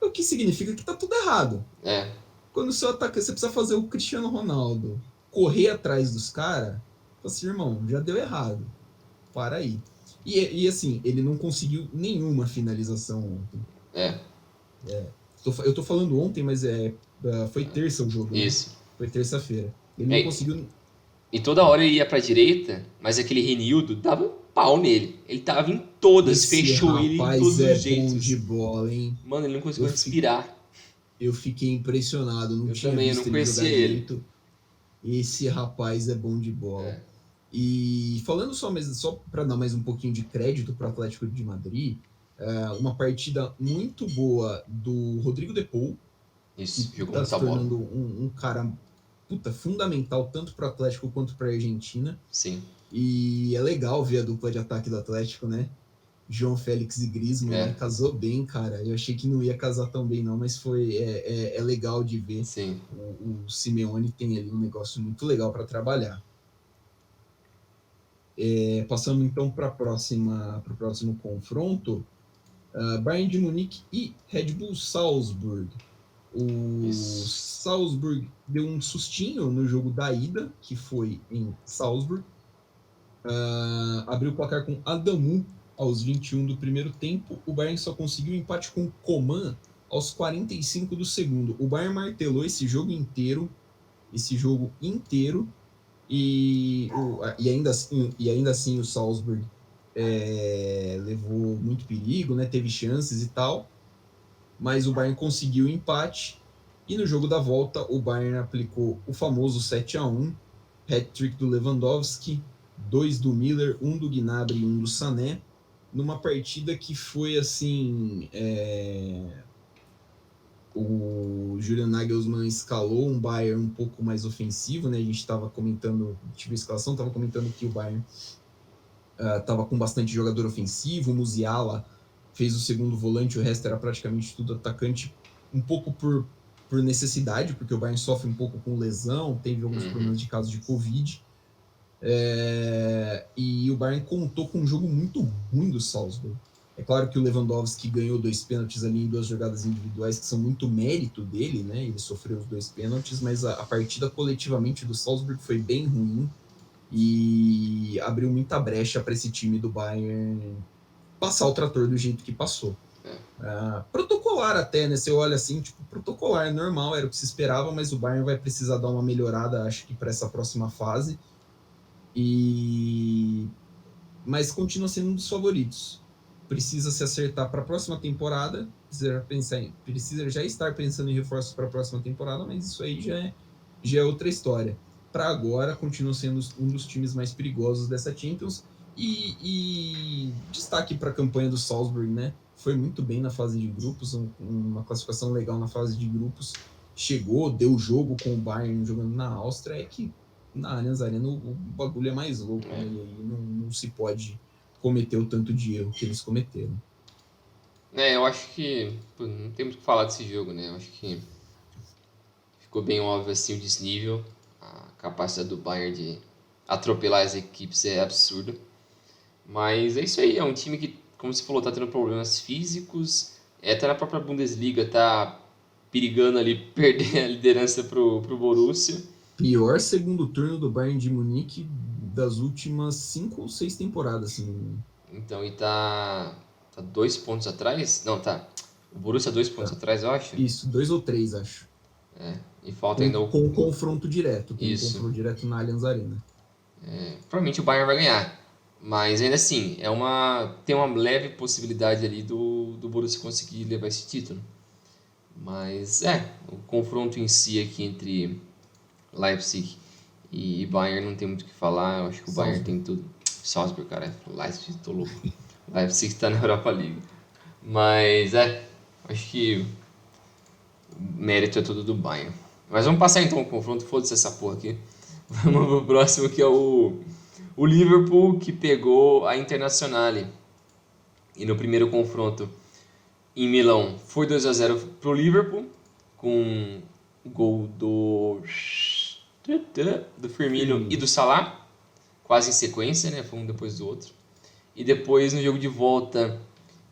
O que significa que tá tudo errado. é. Quando o seu atacante, você precisa fazer o Cristiano Ronaldo correr atrás dos caras, assim, irmão, já deu errado. Para aí. E assim, ele não conseguiu nenhuma finalização ontem. É, Eu tô falando ontem, mas foi terça o jogo, né? isso. Foi terça-feira. Ele não É, conseguiu. e toda hora ele ia pra direita, mas aquele Renildo dava um pau nele. Ele tava em todas, Esse fechou ele em rapaz todos os é bom jeitos. de bola, hein? Mano, ele não conseguiu Eu, fi, respirar. eu fiquei impressionado, não Eu tinha também, eu não visto ele conhecia jogar ele. direito. Esse rapaz é bom de bola. É, E falando só para dar mais um pouquinho de crédito para o Atlético de Madrid, uma partida muito boa do Rodrigo De Paul, que isso, jogou está se muita bola. tornando um cara fundamental tanto para o Atlético quanto para a Argentina. Sim, E é legal ver a dupla de ataque do Atlético, né? João Félix e Griezmann, né? é, Casou bem, cara. Eu achei que não ia casar tão bem, não, mas é legal de ver. sim. O Simeone tem ali um negócio muito legal para trabalhar. Passando então para o próximo confronto, Bayern de Munique e Red Bull Salzburg. O Isso. Salzburg deu um sustinho no jogo da ida, que foi em Salzburg. Abriu o placar com Adamu aos 21 do primeiro tempo. O Bayern só conseguiu empate com Coman aos 45 do segundo. O Bayern martelou esse jogo inteiro. E ainda assim o Salzburg levou muito perigo, né? Teve chances e tal, mas o Bayern conseguiu o empate. E no jogo da volta, o Bayern aplicou o famoso 7-1, hat-trick do Lewandowski, 2 do Miller, 1 do Gnabry e 1 do Sané, numa partida que foi assim. O Julian Nagelsmann escalou um Bayern um pouco mais ofensivo, né? A gente estava comentando, tive a escalação, estava comentando que o Bayern estava com bastante jogador ofensivo, o Musiala fez o segundo volante, o resto era praticamente tudo atacante, um pouco por necessidade, porque o Bayern sofre um pouco com lesão, teve alguns problemas de casos de Covid, e o Bayern contou com um jogo muito ruim do Salzburg. É claro que o Lewandowski ganhou 2 pênaltis ali em 2 jogadas individuais que são muito mérito dele, né? Ele sofreu os 2 pênaltis, mas a partida coletivamente do Salzburg foi bem ruim e abriu muita brecha para esse time do Bayern passar o trator do jeito que passou. Protocolar até, né? Você olha assim, tipo, protocolar, normal, era o que se esperava, mas o Bayern vai precisar dar uma melhorada, acho que para essa próxima fase. Mas continua sendo um dos favoritos. Precisa se acertar para a próxima temporada, precisa já estar pensando em reforços para a próxima temporada, mas isso aí já é outra história. Para agora, continua sendo um dos times mais perigosos dessa Champions. E destaque para a campanha do Salzburg, né? Foi muito bem na fase de grupos, uma classificação legal na fase de grupos. Chegou, deu jogo com o Bayern jogando na Áustria. É que na Allianz Arena o bagulho é mais louco, né? E aí não se pode cometer o tanto de erro que eles cometeram. Eu acho que não temos que falar desse jogo, né? Eu acho que ficou bem óbvio assim o desnível, a capacidade do Bayern de atropelar as equipes é absurda. Mas é isso aí, é um time que, como você falou, tá tendo problemas físicos, tá na própria Bundesliga, tá perigando ali perder a liderança pro Borussia. Pior segundo turno do Bayern de Munique das últimas 5 ou 6 temporadas, assim. Então, e tá 2 pontos atrás? Não, tá O Borussia 2 pontos atrás, eu acho. Isso, 2 ou 3, acho. E falta ainda Com confronto direto. Com Isso. confronto direto na Allianz Arena. Provavelmente o Bayern vai ganhar. Mas ainda assim, tem uma leve possibilidade ali do Borussia conseguir levar esse título. Mas o confronto em si aqui entre Leipzig e Bayern não tem muito o que falar. Eu acho que o Bayern tem tudo. Salzburg, cara. Leipzig, tô louco. Leipzig tá na Europa League. Mas acho que o mérito é todo do Bayern. Mas vamos passar então o confronto, foda-se essa porra aqui. Vamos pro próximo, que é o Liverpool, que pegou a Internazionale. E no primeiro confronto em Milão foi 2-0 pro Liverpool, com gol do Firmino e do Salah, quase em sequência, né? Foi um depois do outro. E depois no jogo de volta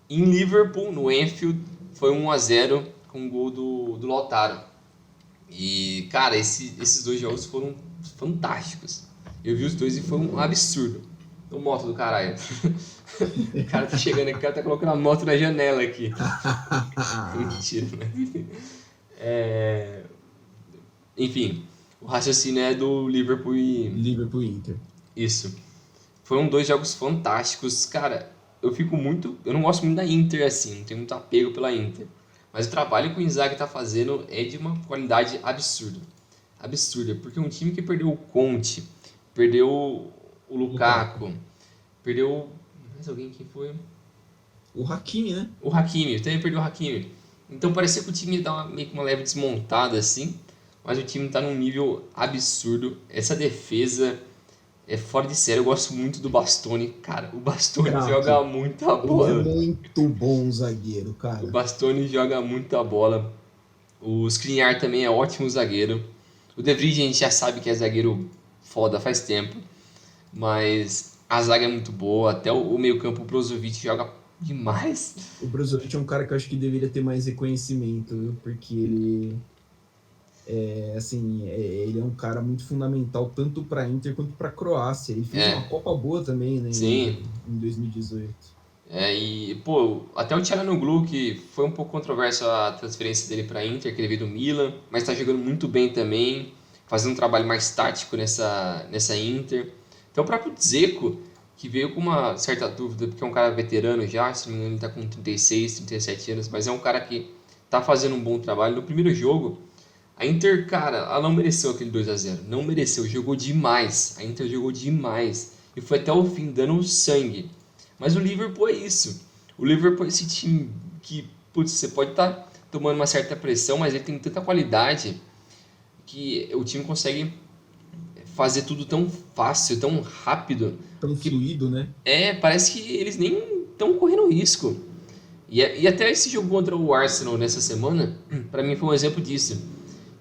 em Liverpool, no Anfield, foi 1-0 com o gol do Lautaro. E, cara, esses dois jogos foram fantásticos. Eu vi os dois e foi um absurdo. O moto do caralho. O cara tá chegando aqui, o cara tá colocando a moto na janela aqui. Mentira, né? Enfim, o raciocínio é do Liverpool e Inter. Isso. Foram dois jogos fantásticos. Cara, eu não gosto muito da Inter assim, não tenho muito apego pela Inter. Mas o trabalho que o Inzaghi tá fazendo é de uma qualidade absurda. Absurda, porque um time que perdeu o Conte, perdeu o Lukaku, perdeu... Mais alguém, quem foi? O Hakimi, né? O Hakimi, também perdeu o Hakimi. Então parecia que o time dá meio que uma leve desmontada assim, mas o time tá num nível absurdo. Essa defesa é fora de série. Eu gosto muito do Bastoni. Cara, o Bastoni joga muita bola. Ele é muito bom zagueiro, cara. O Bastoni joga muita bola. O Skriniar também é ótimo zagueiro. O De Vrij a gente já sabe que é zagueiro foda faz tempo. Mas a zaga é muito boa. Até o meio-campo, o Brozovic joga demais. O Brozovic é um cara que eu acho que deveria ter mais reconhecimento, viu? Porque ele é um cara muito fundamental tanto para Inter quanto para Croácia. Ele fez uma Copa boa também, né? Sim. Em 2018. Até o Çalhanoğlu, que foi um pouco controverso a transferência dele para Inter, que ele veio do Milan, mas está jogando muito bem também, fazendo um trabalho mais tático nessa Inter. Então o próprio Dzeko, que veio com uma certa dúvida, porque é um cara veterano já, se não me engano ele está com 36, 37 anos, mas é um cara que está fazendo um bom trabalho. No primeiro jogo, a Inter, cara, ela não mereceu aquele 2-0, não mereceu, jogou demais, a Inter jogou demais, e foi até o fim dando sangue. Mas o Liverpool é isso. O Liverpool é esse time que, putz, você pode estar tomando uma certa pressão, mas ele tem tanta qualidade que o time consegue fazer tudo tão fácil, tão rápido. Tão fluido, né? Parece que eles nem estão correndo risco. E até esse jogo contra o Arsenal nessa semana, para mim foi um exemplo disso.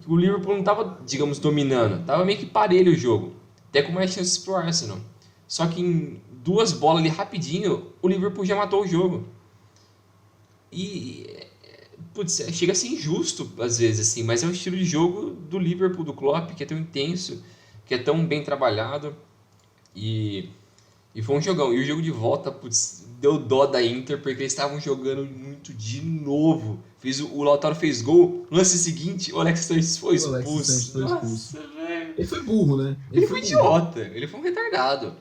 O Liverpool não estava, digamos, dominando. Estava meio que parelho o jogo. Até com mais chances pro Arsenal. Só que em 2 bolas ali rapidinho, o Liverpool já matou o jogo. E, putz, chega a ser injusto às vezes, assim, mas é o estilo de jogo do Liverpool, do Klopp, que é tão intenso, que é tão bem trabalhado. E foi um jogão. E o jogo de volta, putz, deu dó da Inter, porque eles estavam jogando muito de novo. O Lautaro fez gol, no lance seguinte, o Alex Sanches foi expulso. Nossa, velho. Ele foi burro, né? Ele foi idiota, ele foi um retardado.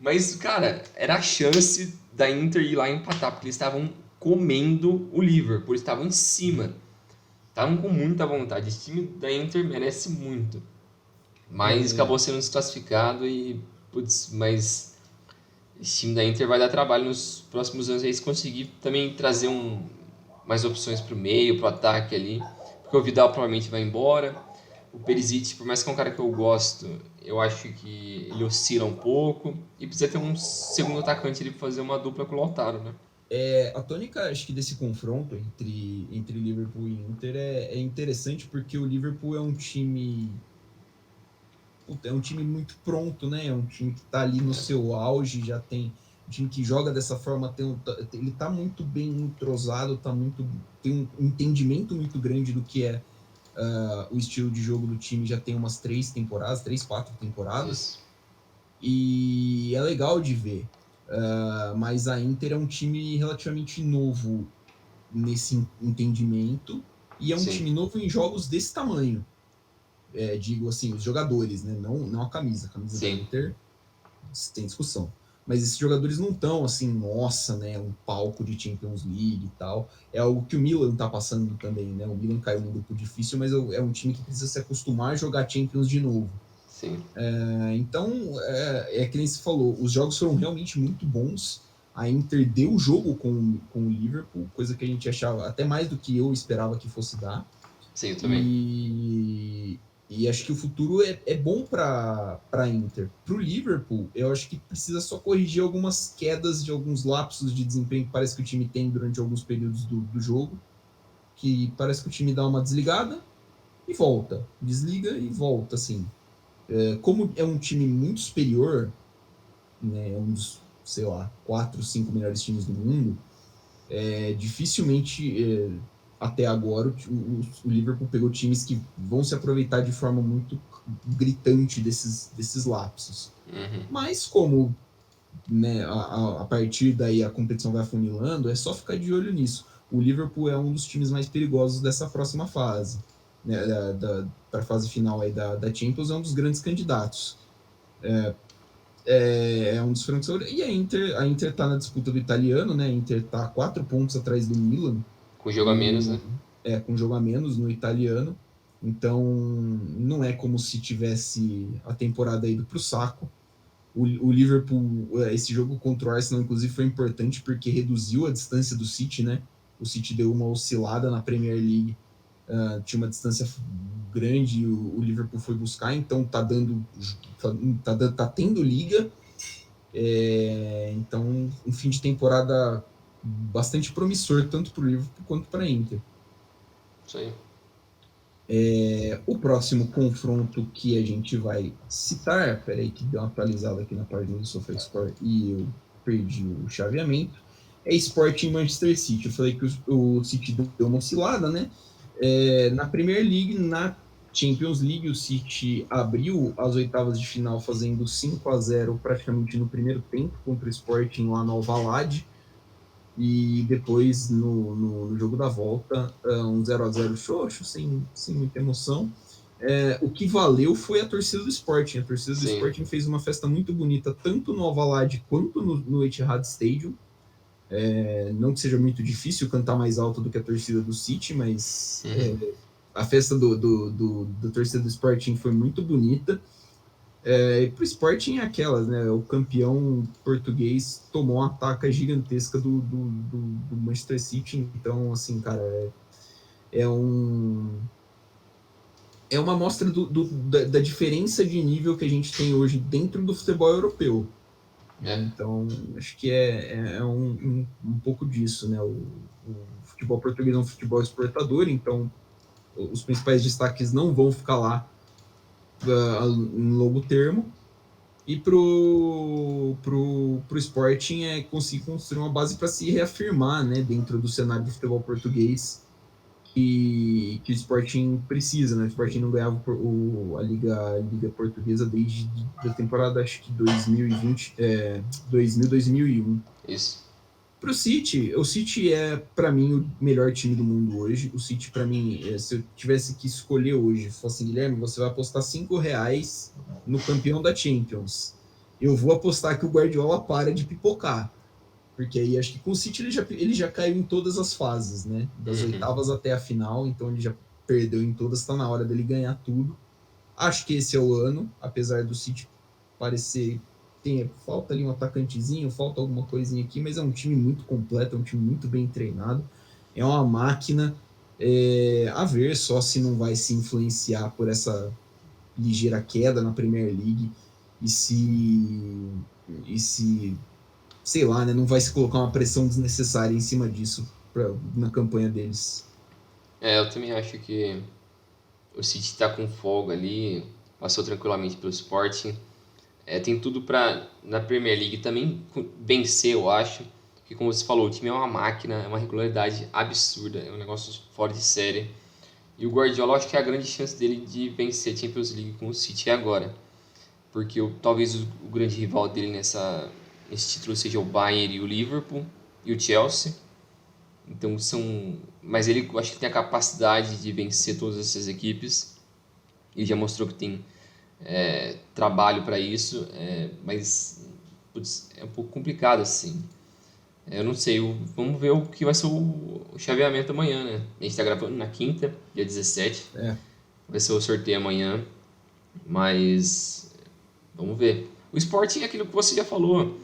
Mas, cara, era a chance da Inter ir lá e empatar, porque eles estavam comendo o Liverpool, eles estavam em cima. Estavam com muita vontade. Esse time da Inter merece muito. Mas acabou sendo desclassificado e, putz, mas esse time da Inter vai dar trabalho nos próximos anos aí se conseguir também trazer mais opções pro meio, pro ataque ali. Porque o Vidal provavelmente vai embora. O Perisic, por mais que é um cara que eu gosto, eu acho que ele oscila um pouco e precisa ter um segundo atacante ali para fazer uma dupla com o Lautaro, né? A tônica, acho que desse confronto entre Liverpool e Inter é interessante porque o Liverpool é um time muito pronto, né? É um time que está ali no seu auge, já tem um time que joga dessa forma, ele está muito bem entrosado, tem um entendimento muito grande do que é o estilo de jogo do time, já tem umas 3, 4 temporadas. Isso. E é legal de ver. Mas a Inter é um time relativamente novo nesse entendimento, e é um Sim, time novo em jogos desse tamanho. Digo assim, os jogadores, né? Não a camisa. A camisa da sim, Inter sem discussão. Mas esses jogadores não estão assim, nossa, né? Um palco de Champions League e tal. É algo que o Milan tá passando também, né? O Milan caiu num grupo difícil, mas é um time que precisa se acostumar a jogar Champions de novo. sim. Então, que nem se falou, os jogos foram realmente muito bons. A Inter deu o jogo com o Liverpool, coisa que a gente achava até mais do que eu esperava que fosse dar. Sim, eu também. E acho que o futuro é bom para a Inter. Para o Liverpool, eu acho que precisa só corrigir algumas quedas de alguns lapsos de desempenho que parece que o time tem durante alguns períodos do jogo, que parece que o time dá uma desligada e volta, desliga e volta, assim. Como é um time muito superior, né, é um dos, sei lá, 4, 5 melhores times do mundo, dificilmente, até agora, o Liverpool pegou times que vão se aproveitar de forma muito gritante desses lapsos. Uhum. Mas como, né, a partir daí a competição vai afunilando, é só ficar de olho nisso. O Liverpool é um dos times mais perigosos dessa próxima fase, né, para a fase final aí da Champions, é um dos grandes candidatos. É um dos francos. E a Inter tá na disputa do italiano, né? A Inter tá 4 pontos atrás do Milan, Com jogo a menos, né? com jogo a menos no italiano. Então, não é como se tivesse a temporada ido para o saco. O Liverpool, esse jogo contra o Arsenal, inclusive, foi importante porque reduziu a distância do City, né? O City deu uma oscilada na Premier League, tinha uma distância grande, o Liverpool foi buscar, então tá tendo liga. Então, um fim de temporada bastante promissor, tanto para o Liverpool quanto para a Inter. Isso aí. O próximo confronto que a gente vai citar, peraí que deu uma atualizada aqui na página do SofaScore e eu perdi o chaveamento, é Sporting Manchester City. Eu falei que o City deu uma oscilada, né? Na Premier League, na Champions League, o City abriu as oitavas de final fazendo 5-0 praticamente no primeiro tempo contra o Sporting lá no Alvalade. E depois, no jogo da volta, um 0-0 xoxo, sem muita emoção. O que valeu foi a torcida do Sporting. A torcida do Sim. Sporting fez uma festa muito bonita, tanto no Alvalade quanto no Etihad Stadium. Não que seja muito difícil cantar mais alto do que a torcida do City, mas Uhum. a festa do torcida do Sporting foi muito bonita. E pro Sporting é aquelas, né? O campeão português tomou uma taca gigantesca do Manchester City. Então, assim, cara, é um. É uma amostra da diferença de nível que a gente tem hoje dentro do futebol europeu. Né? É. Então, acho que é um pouco disso, né? O futebol português é um futebol exportador, então os principais destaques não vão ficar lá em longo termo. E pro Sporting conseguir construir uma base para se reafirmar, né, dentro do cenário do futebol português que o Sporting precisa, né? O Sporting não ganhava a Liga Portuguesa desde a temporada, acho que 2020, 2001. Isso. Pro City, o City é, para mim, o melhor time do mundo hoje. O City, para mim, se eu tivesse que escolher hoje, fosse Guilherme, você vai apostar R$ 5 no campeão da Champions. Eu vou apostar que o Guardiola para de pipocar. Porque aí acho que com o City ele já caiu em todas as fases, né? Das Uhum. oitavas até a final, então ele já perdeu em todas, está na hora dele ganhar tudo. Acho que esse é o ano, apesar do City parecer. Falta ali um atacantezinho, falta alguma coisinha aqui, mas é um time muito completo, é um time muito bem treinado, é uma máquina. A ver só se não vai se influenciar por essa ligeira queda na Premier League e se sei lá, né, não vai se colocar uma pressão desnecessária em cima disso na campanha deles. Eu também acho que o City tá com folga ali, passou tranquilamente pelo Sporting. Tem tudo para na Premier League também vencer, eu acho. Que como você falou, o time é uma máquina, é uma regularidade absurda, é um negócio fora de série. E o Guardiola, eu acho que é a grande chance dele de vencer a Champions League com o City agora. Porque talvez o grande rival dele nesse título seja o Bayern e o Liverpool e o Chelsea. Então mas ele acho que tem a capacidade de vencer todas essas equipes. Ele já mostrou que tem trabalho para isso, mas putz, é um pouco complicado assim. Eu não sei, vamos ver o que vai ser o chaveamento amanhã, né? A gente tá gravando na quinta, dia 17. É. Vai ser o sorteio amanhã, mas vamos ver. O Sporting é aquilo que você já falou.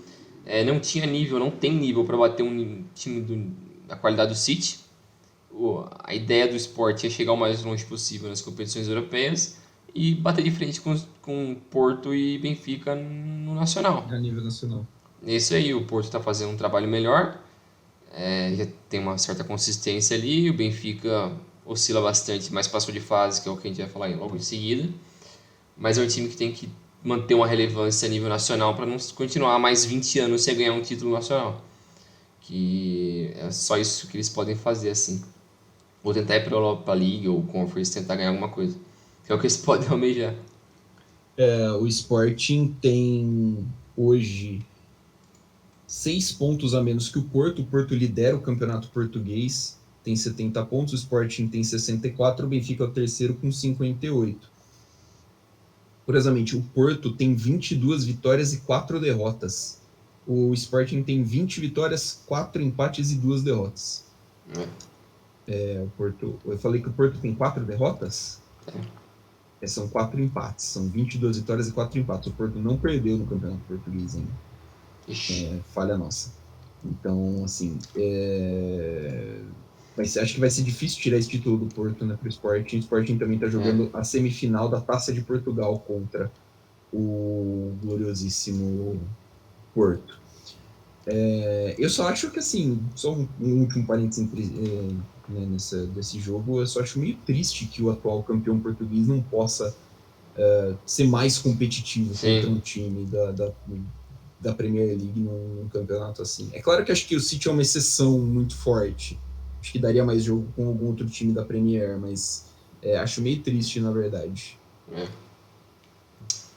Não tinha nível, não tem nível para bater um time da qualidade do City. A ideia do Sport é chegar o mais longe possível nas competições europeias e bater de frente com Porto e Benfica no Nacional. A nível nacional. É isso aí, o Porto está fazendo um trabalho melhor, já tem uma certa consistência ali, o Benfica oscila bastante, mas passou de fase, que é o que a gente vai falar logo em seguida. Mas é um time que tem que manter uma relevância a nível nacional para não continuar mais 20 anos sem ganhar um título nacional. Que é só isso que eles podem fazer, assim. Ou tentar ir para a Europa League ou Conference, tentar ganhar alguma coisa. Que é o que eles podem almejar. O Sporting tem hoje 6 pontos a menos que o Porto. O Porto lidera o campeonato português, tem 70 pontos. O Sporting tem 64, o Benfica é o terceiro com 58. Curiosamente, o Porto tem 22 vitórias e 4 derrotas. O Sporting tem 20 vitórias, 4 empates e 2 derrotas. O Porto, eu falei que o Porto tem 4 derrotas? São 4 empates. São 22 vitórias e 4 empates. O Porto não perdeu no campeonato português ainda. Falha nossa. Então, assim, acho que vai ser difícil tirar esse título do Porto, né, para o Sporting. O Sporting também está jogando a semifinal da Taça de Portugal contra o gloriosíssimo Porto. Eu só acho que, assim, só um último parênteses desse jogo, eu só acho meio triste que o atual campeão português não possa ser mais competitivo contra um time da Premier League num campeonato assim. É claro que acho que o City é uma exceção muito forte. Acho que daria mais jogo com algum outro time da Premier, mas acho meio triste, na verdade.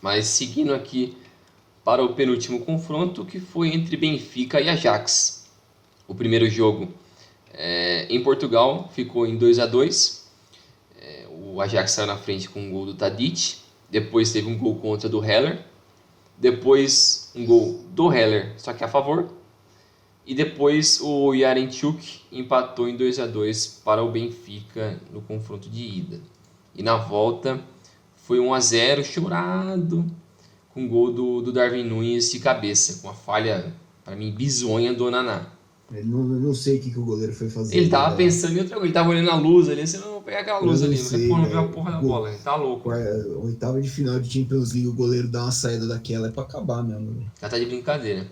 Mas seguindo aqui para o penúltimo confronto, que foi entre Benfica e Ajax. O primeiro jogo em Portugal ficou em 2-2. O Ajax saiu na frente com um gol do Tadic. Depois teve um gol contra do Heller. Depois um gol do Heller, só que a favor. E depois o Yaremchuk empatou em 2-2 para o Benfica no confronto de ida. E na volta foi 1-0 chorado, com o gol do Darwin Núñez de cabeça, com a falha, para mim, bizonha do Onaná. Não sei o que o goleiro foi fazer. Ele tava pensando em outra coisa, ele tava olhando a luz ali, assim, não, vou pegar aquela luz ali, mas não viu a porra da bola, ele tá louco. Oitava de final de Champions League, o goleiro dá uma saída daquela, é pra acabar mesmo. Já tá de brincadeira.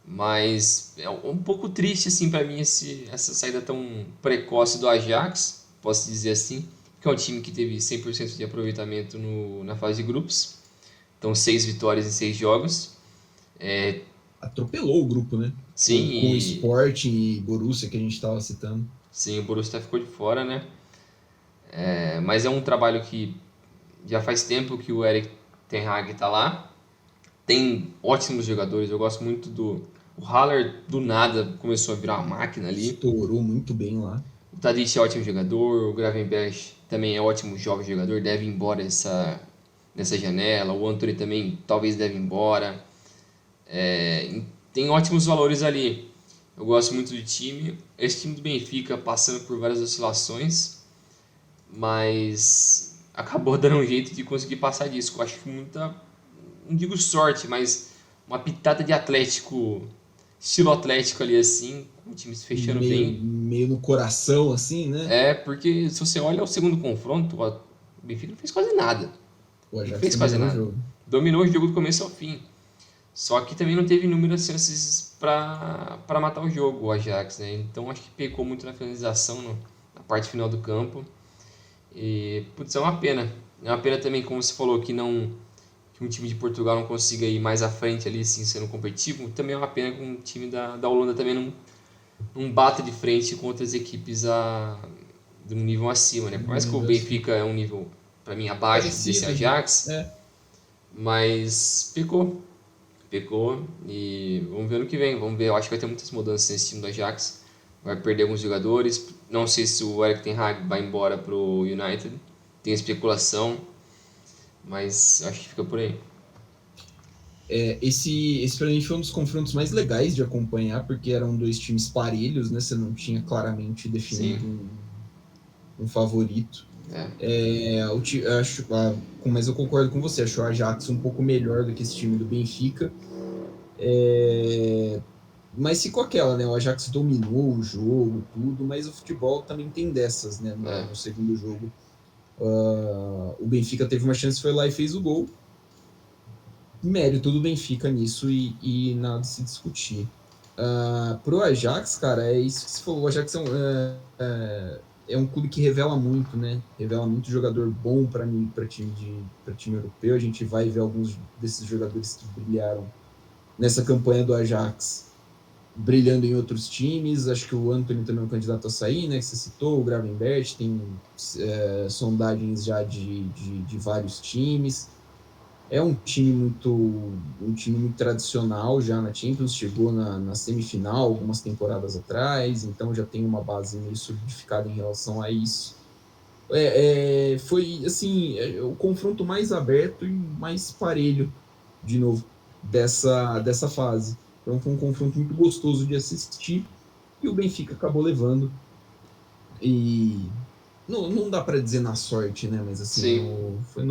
Mas é um pouco triste, assim, pra mim, essa saída tão precoce do Ajax, posso dizer assim, porque é um time que teve 100% de aproveitamento na fase de grupos. Então, 6 vitórias em 6 jogos. Atropelou o grupo, né? Sim. Com o Sporting e Borussia, que a gente estava citando. Sim, o Borussia ficou de fora, né? Mas é um trabalho que já faz tempo que o Erik ten Hag tá lá. Tem ótimos jogadores, eu gosto muito o Haller, do nada, começou a virar uma máquina ali. Estourou muito bem lá. O Tadic é ótimo jogador, o Gravenberch também é ótimo jovem jogador, deve ir embora nessa janela. O Antony também talvez deve ir embora. Tem ótimos valores ali. Eu gosto muito do time. Esse time do Benfica passando por várias oscilações, mas acabou dando um jeito de conseguir passar disso. Eu acho que muita, não digo sorte, mas uma pitada de Atlético, estilo Atlético ali assim, com o time se fechando bem. Meio no coração assim, né? Porque se você olha o segundo confronto, o Benfica não fez quase nada. O Ajax não fez quase nada. Jogo. Dominou o jogo do começo ao fim. Só que também não teve inúmeras chances para matar o jogo, o Ajax, né? Então acho que pecou muito na finalização, na parte final do campo. E, putz, é uma pena. É uma pena também, como você falou, que um time de Portugal não consiga ir mais à frente ali, assim, sendo competitivo. Também é uma pena que um time da Holanda também não bata de frente com outras equipes de um nível acima, né? Por mais que o Benfica é um nível, para mim, abaixo desse Ajax, mas pecou e vamos ver ano que vem. Vamos ver, eu acho que vai ter muitas mudanças nesse time do Ajax. vai perder alguns jogadores. Não sei se o Erik ten Hag vai embora pro United. Tem especulação, mas acho que fica por aí. Esse para mim foi um dos confrontos mais legais de acompanhar, porque eram dois times parelhos, né? Você não tinha claramente definido um favorito. Mas eu concordo com você, acho o Ajax um pouco melhor do que esse time do Benfica. Mas ficou aquela, né? O Ajax dominou o jogo, tudo, mas o futebol também tem dessas, né? No segundo jogo. O Benfica teve uma chance, foi lá e fez o gol. Mérito do Benfica nisso e nada de se discutir. Pro Ajax, cara, é isso que você falou. O Ajax é um clube que revela muito, né? Revela muito jogador bom para time europeu. A gente vai ver alguns desses jogadores que brilharam nessa campanha do Ajax brilhando em outros times. Acho que o Antony também é um candidato a sair, né? Que você citou, o Gravenberch, tem sondagens já de vários times. É um time muito tradicional já na Champions, chegou na semifinal algumas temporadas atrás, então já tem uma base meio solidificada em relação a isso. Foi assim o confronto mais aberto e mais parelho, de novo, dessa fase. Então foi um confronto muito gostoso de assistir e o Benfica acabou levando. E não dá para dizer na sorte, né? Mas assim, foi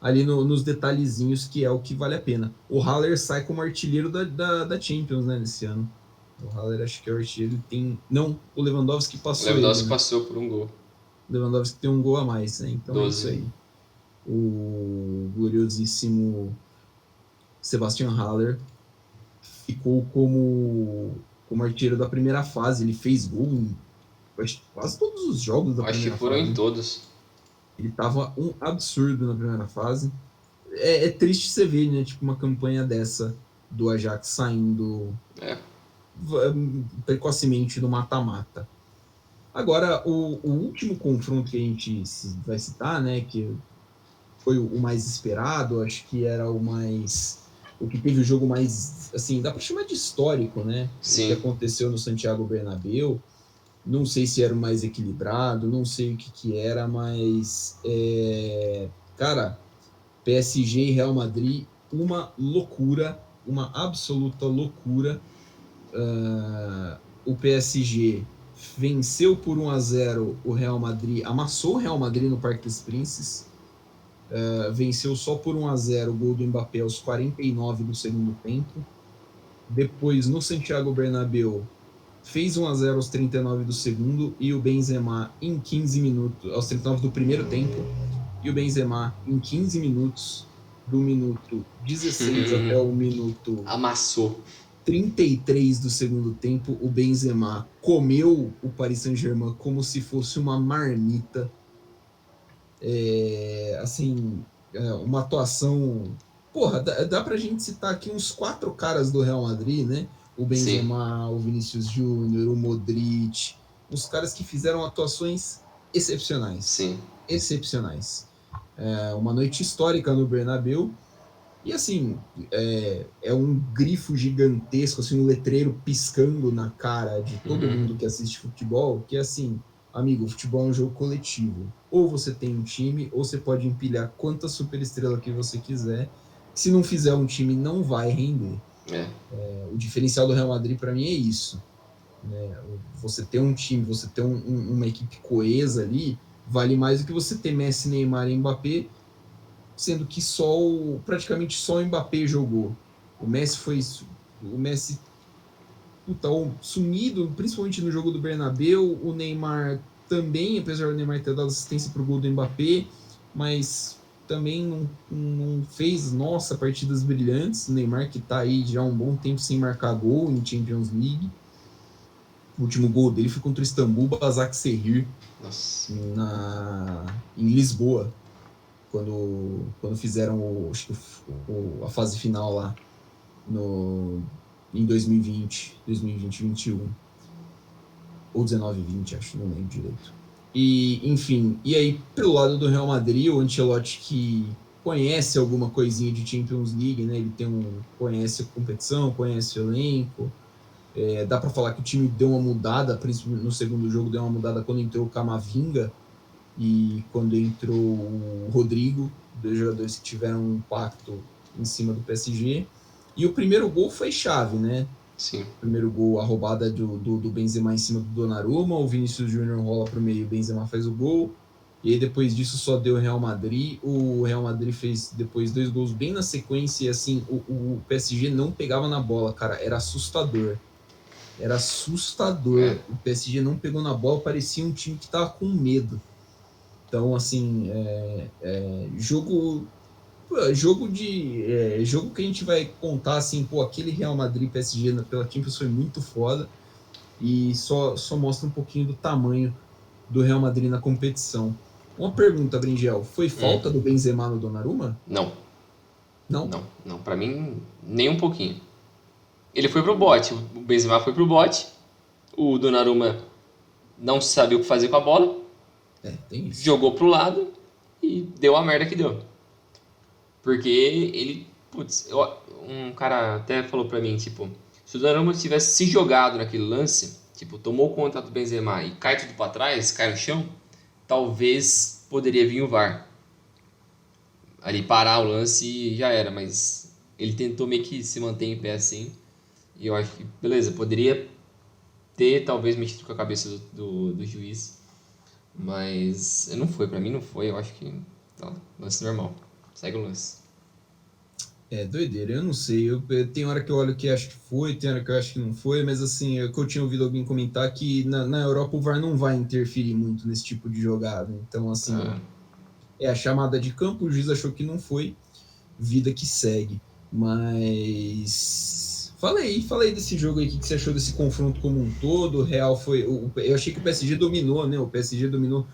ali nos detalhezinhos que é o que vale a pena. O Haller sai como artilheiro da Champions, né, nesse ano. O Haller acho que é o artilheiro, tem... Não, o Lewandowski passou ele, né? Passou por um gol. O Lewandowski tem um gol a mais, né? Então 12. É isso aí. O gloriosíssimo Sebastian Haller ficou como artilheiro da primeira fase. Ele fez gol em quase todos os jogos da primeira fase. Acho que foram em todos. Ele tava um absurdo na primeira fase. É triste você ver, né? Tipo, uma campanha dessa do Ajax saindo precocemente no mata-mata. Agora, o último confronto que a gente vai citar, né? Que foi o mais esperado, acho que era o que teve o jogo mais, assim, dá para chamar de histórico, né? Sim. O que aconteceu no Santiago Bernabéu. Não sei se era o mais equilibrado, não sei o que era, mas, cara, PSG e Real Madrid, uma loucura, uma absoluta loucura. O PSG venceu por 1-0 o Real Madrid, amassou o Real Madrid no Parque dos Príncipes, venceu só por 1-0 o gol do Mbappé aos 49 do segundo tempo. Depois, no Santiago Bernabéu, fez 1-0 aos 39 do segundo e o Benzema em 15 minutos, aos 39 do primeiro tempo, e o Benzema em 15 minutos, do minuto 16 até o minuto... Amassou. 33 do segundo tempo, o Benzema comeu o Paris Saint-Germain como se fosse uma marmita. Assim, uma atuação... Porra, dá pra gente citar aqui uns 4 caras do Real Madrid, né? O Benzema, sim, o Vinícius Júnior, o Modric, os caras que fizeram atuações excepcionais. Sim. Excepcionais. Uma noite histórica no Bernabéu. E assim, é um grifo gigantesco, assim, um letreiro piscando na cara de todo mundo que assiste futebol, que é assim, amigo, o futebol é um jogo coletivo. Ou você tem um time, ou você pode empilhar quanta superestrela que você quiser. Se não fizer um time, não vai render. O diferencial do Real Madrid, para mim, é isso. Né? Você ter um time, você ter uma equipe coesa ali, vale mais do que você ter Messi, Neymar e Mbappé, sendo que praticamente só o Mbappé jogou. O Messi sumido, principalmente no jogo do Bernabéu. O Neymar também, apesar do Neymar ter dado assistência para o gol do Mbappé, mas também não fez, partidas brilhantes. O Neymar que está aí já há um bom tempo sem marcar gol em Champions League. O último gol dele foi contra o Istambul Basaksehir, em Lisboa, quando fizeram a fase final lá em 2020-21 ou 19-20, acho, não lembro direito. E, enfim, e aí pelo lado do Real Madrid, o Ancelotti, que conhece alguma coisinha de Champions League, né? Ele conhece a competição, conhece o elenco, Dá para falar que o time deu uma mudada, principalmente no segundo jogo, deu uma mudada quando entrou o Camavinga e quando entrou o Rodrigo, dois jogadores que tiveram um impacto em cima do PSG. E o primeiro gol foi chave, né? Sim. O primeiro gol, a roubada do Benzema em cima do Donnarumma, o Vinícius Júnior rola para o meio, o Benzema faz o gol. E aí depois disso só deu o Real Madrid. O Real Madrid fez depois 2 gols bem na sequência e assim, o PSG não pegava na bola, cara, era assustador. Era assustador. O PSG não pegou na bola, parecia um time que tava com medo. Então, assim, jogo que a gente vai contar assim, pô, aquele Real Madrid PSG pela Champions foi muito foda e só mostra um pouquinho do tamanho do Real Madrid na competição. Uma pergunta, Bringel, foi falta do Benzema no Donnarumma? Não. Não? Não, pra mim, nem um pouquinho. Ele foi pro bote, o Benzema foi pro bote, o Donnarumma não sabia o que fazer com a bola, Tem isso. jogou pro lado e deu a merda que deu. Porque ele, um cara até falou pra mim, tipo, se o Donnarumma tivesse se jogado naquele lance, tipo, tomou conta do Benzema e cai tudo pra trás, cai no chão, talvez poderia vir o VAR. Ali parar o lance e já era, mas ele tentou meio que se manter em pé assim. E eu acho que, beleza, poderia ter talvez mexido com a cabeça do juiz, mas não foi, pra mim não foi, eu acho que não, lance normal, segue o lance. Doideira, eu não sei. Tem hora que eu olho que acho que foi, tem hora que eu acho que não foi, mas assim, eu tinha ouvido alguém comentar que na Europa o VAR não vai interferir muito nesse tipo de jogada. Então, assim, a chamada de campo, o juiz achou que não foi, vida que segue. Mas fala aí desse jogo aí, o que você achou desse confronto como um todo? O Real foi. Eu achei que o PSG dominou, né? O PSG dominou.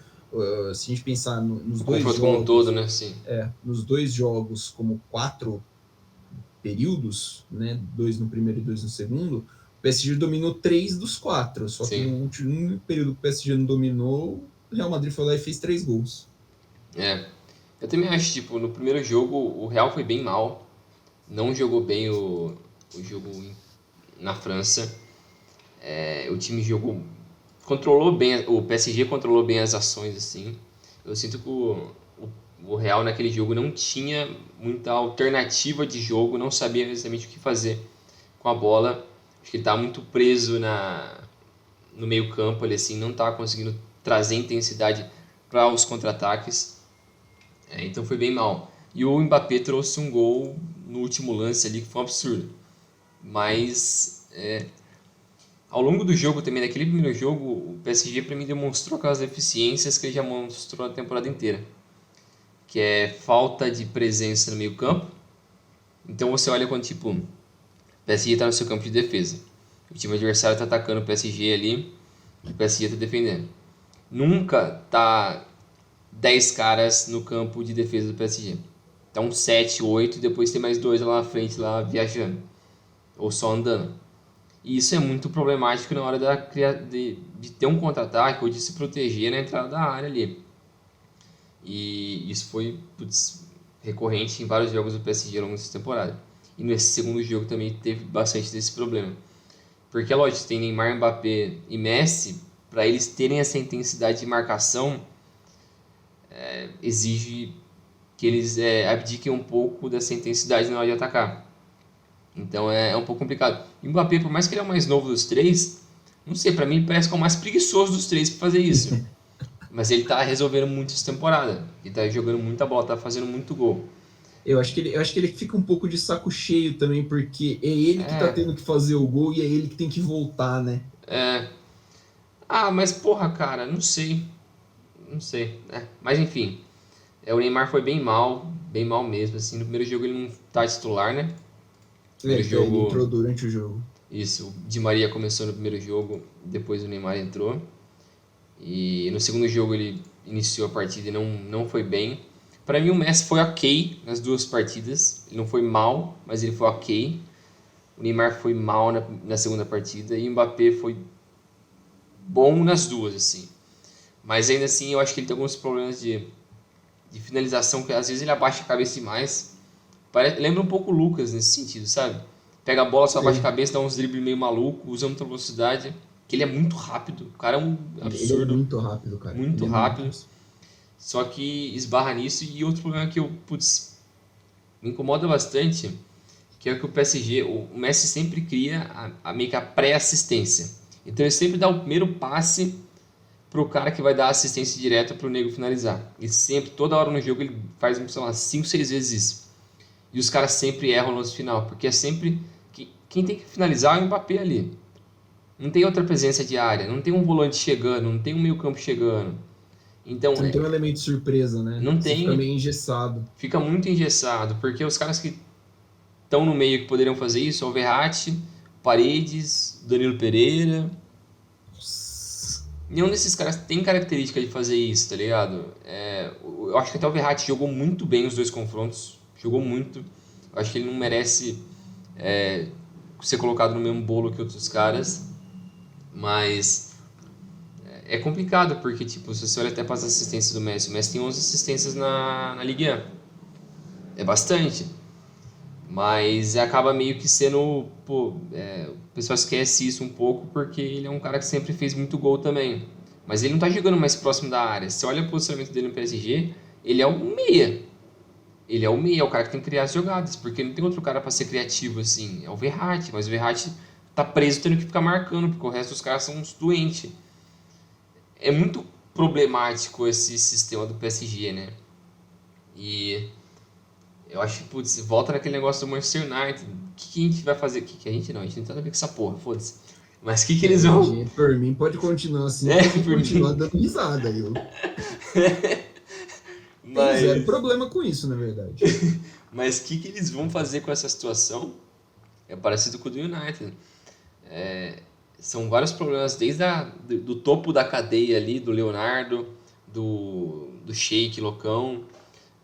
Se a gente pensar nos dois jogos. Como um todo, né? Sim. Nos dois jogos, como 4 períodos, né? 2 no primeiro e 2 no segundo, o PSG dominou 3 dos 4. Só que no último período que o PSG não dominou, o Real Madrid foi lá e fez 3 gols. Eu também acho, tipo, no primeiro jogo o Real foi bem mal, não jogou bem o jogo na França. O time jogou, controlou bem, o PSG controlou bem as ações, assim. Eu sinto que o Real naquele jogo não tinha muita alternativa de jogo, não sabia exatamente o que fazer com a bola. Acho que ele estava muito preso no meio campo, ele assim, não estava conseguindo trazer intensidade para os contra-ataques. Então foi bem mal. E o Mbappé trouxe um gol no último lance ali que foi um absurdo. Mas ao longo do jogo também, naquele primeiro jogo, o PSG para mim demonstrou aquelas deficiências que ele já mostrou na temporada inteira. Que é falta de presença no meio campo. Então você olha quando tipo, o PSG está no seu campo de defesa. O time adversário está atacando o PSG ali, o PSG está defendendo. Nunca tá 10 caras no campo de defesa do PSG. Então 7, 8 e depois tem mais 2 lá na frente lá viajando. Ou só andando. E isso é muito problemático na hora de ter um contra-ataque ou de se proteger na entrada da área ali. E isso foi recorrente em vários jogos do PSG ao longo dessa temporada. E nesse segundo jogo também teve bastante desse problema. Porque, lógico, tem Neymar, Mbappé e Messi, para eles terem essa intensidade de marcação, exige que eles abdiquem um pouco dessa intensidade na hora de atacar. Então é um pouco complicado. E o Mbappé, por mais que ele é o mais novo dos três, não sei, pra mim parece que é o mais preguiçoso dos três pra fazer isso. Mas ele tá resolvendo muito essa temporada. Ele tá jogando muita bola, tá fazendo muito gol. Eu acho que ele fica um pouco de saco cheio também, porque é ele que tá tendo que fazer o gol e é ele que tem que voltar, né? Mas porra, cara, não sei. Não sei. Mas enfim. O Neymar foi bem mal mesmo. Assim, no primeiro jogo ele não tá titular, né? Ele entrou durante o jogo. Isso, o Di Maria começou no primeiro jogo, depois o Neymar entrou. E no segundo jogo ele iniciou a partida e não foi bem. Para mim o Messi foi ok nas duas partidas. Ele não foi mal, mas ele foi ok. O Neymar foi mal na segunda partida e o Mbappé foi bom nas duas, assim. Mas ainda assim eu acho que ele tem alguns problemas de finalização, que às vezes ele abaixa a cabeça demais. Lembra um pouco o Lucas nesse sentido, sabe? Pega a bola, só bate a Sei. cabeça, dá uns dribles meio maluco, usa muita velocidade. Que ele é muito rápido. O cara é um Ele é absurdo, muito rápido, cara. muito Ele é muito. rápido. Só que esbarra nisso. E outro problema que putz, me incomoda bastante, que é que o PSG, o Messi sempre cria meio que a pré-assistência. Então ele sempre dá o primeiro passe pro cara que vai dar assistência direta pro nego finalizar. E sempre, toda hora no jogo, ele faz, sei lá, 5, 6 vezes isso. E os caras sempre erram no lance final, porque é sempre quem tem que finalizar é o Mbappé ali. Não tem outra presença de área, não tem um volante chegando, não tem um meio-campo chegando. Então, Você não tem um elemento de surpresa, né? não Você fica tem, meio engessado. fica muito engessado, porque os caras que estão no meio que poderiam fazer isso, é o Verratti, Paredes, Danilo Pereira. Nenhum desses caras tem característica de fazer isso, tá ligado? Eu acho que até o Verratti jogou muito bem os dois confrontos, jogou muito. Eu acho que ele não merece ser colocado no mesmo bolo que outros caras, mas é complicado, porque tipo, se você olha até para as assistências do Messi, o Messi tem 11 assistências na Ligue 1. É bastante, mas acaba meio que sendo, pô, o pessoal esquece isso um pouco porque ele é um cara que sempre fez muito gol também. Mas ele não tá jogando mais próximo da área. Você olha o posicionamento dele no PSG, ele é um meia. Ele é o meia, é o cara que tem que criar as jogadas, porque não tem outro cara para ser criativo assim. É o Verratti, mas o Verratti tá preso tendo que ficar marcando, porque o resto dos caras são uns doentes. É muito problemático esse sistema do PSG, né? E eu acho que, putz, volta naquele negócio do Manchester United. O que a gente vai fazer? Que a gente não tem nada a ver com essa porra, foda-se. Mas o que eles vão. Por mim, pode continuar assim, É, que eu vou por continuar mim. dando risada. Eu tenho zero Mas. problema com isso, na verdade. Mas o que eles vão fazer com essa situação é parecido com o do United. São vários problemas, desde do topo da cadeia ali, do Leonardo, do Sheik loucão,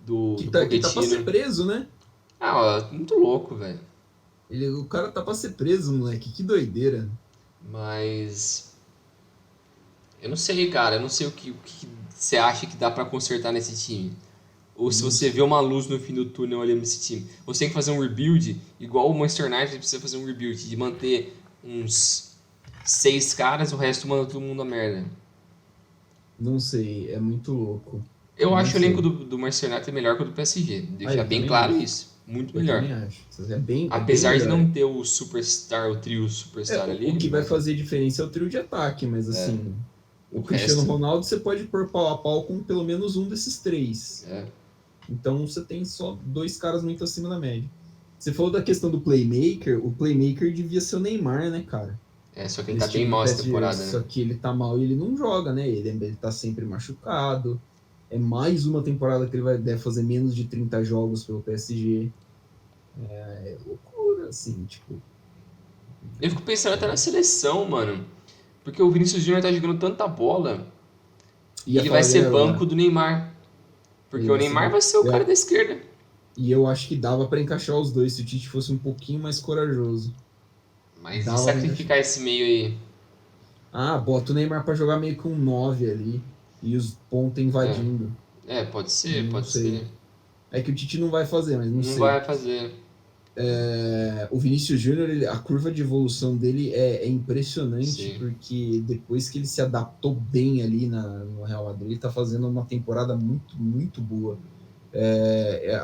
do Que tá pra ser Pochettino. preso, né? Ah, ó, muito louco, velho. O cara tá pra ser preso, moleque. Que doideira. Mas eu não sei, cara. Eu não sei o que você acha que dá pra consertar nesse time. Ou se Não você vê uma luz no fim do túnel olhando esse time. Você tem que fazer um rebuild, igual o Manchester United precisa fazer um rebuild, de manter uns 6 caras, o resto manda todo mundo a merda. Não sei, é muito louco. Eu Não acho o elenco sei. do Manchester United melhor que o do PSG. Ah, Deixar eu bem também claro acho. isso. Muito Eu melhor. também acho. É bem Apesar de melhor. não ter o superstar, o trio superstar O ali, que vai mas fazer diferença é o trio de ataque, mas assim, o o Cristiano resto. Ronaldo você pode pôr pau a pau com pelo menos um desses três. É, Então você tem só dois caras muito acima da média. Você falou da questão do playmaker, o playmaker devia ser o Neymar, né, cara? só que ele tá Nesse bem time do mal essa PSG. temporada, Só né? que ele tá mal e ele não joga, né? Ele tá sempre machucado. É mais uma temporada que ele deve fazer menos de 30 jogos pelo PSG. É loucura, assim, tipo. Eu fico pensando até na seleção, mano. Porque o Vinícius Júnior tá jogando tanta bola e Ia ele vai falar dele ser banco agora. do Neymar. Porque Ele o vai ser Neymar bom. vai ser o cara da esquerda. E eu acho que dava para encaixar os dois se o Tite fosse um pouquinho mais corajoso. Mas e Dava pra encaixar. sacrificar esse meio aí? Ah, bota o Neymar para jogar meio com um 9 ali e os pontos É, invadindo. pode ser, Não pode ser. sei. É que o Tite não vai fazer, mas não Não sei. vai fazer. O Vinícius Júnior, a curva de evolução dele é impressionante, Sim. porque depois que ele se adaptou bem ali no Real Madrid, ele tá fazendo uma temporada muito, muito boa.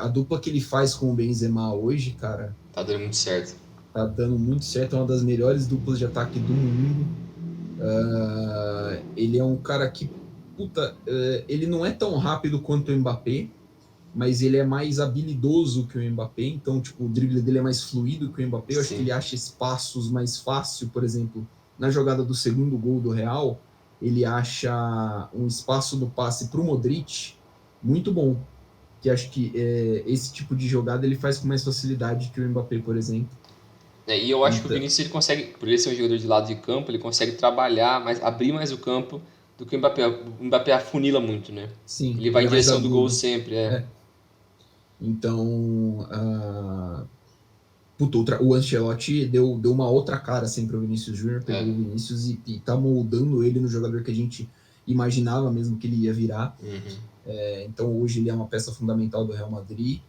A dupla que ele faz com o Benzema hoje, cara, Tá dando muito certo. tá dando muito certo, é uma das melhores duplas de ataque do mundo. Ele é um cara que, puta, ele não é tão rápido quanto o Mbappé, mas ele é mais habilidoso que o Mbappé, então, tipo, o drible dele é mais fluido que o Mbappé, eu acho que Sim. ele acha espaços mais fácil, por exemplo, na jogada do segundo gol do Real, ele acha um espaço no passe para o Modric muito bom, que acho que esse tipo de jogada ele faz com mais facilidade que o Mbappé, por exemplo. E eu acho que o Então, Vinícius ele consegue, por ele ser um jogador de lado de campo, ele consegue trabalhar, abrir mais o campo do que o Mbappé. O Mbappé afunila muito, né? sim, Ele vai ele em é mais direção do gol agudo. sempre, É. Então, puta, o Ancelotti deu uma outra cara assim para o Vinícius Júnior, pegou o Vinícius e tá moldando ele no jogador que a gente imaginava mesmo que ele ia virar. Uhum. Então hoje ele é uma peça fundamental do Real Madrid.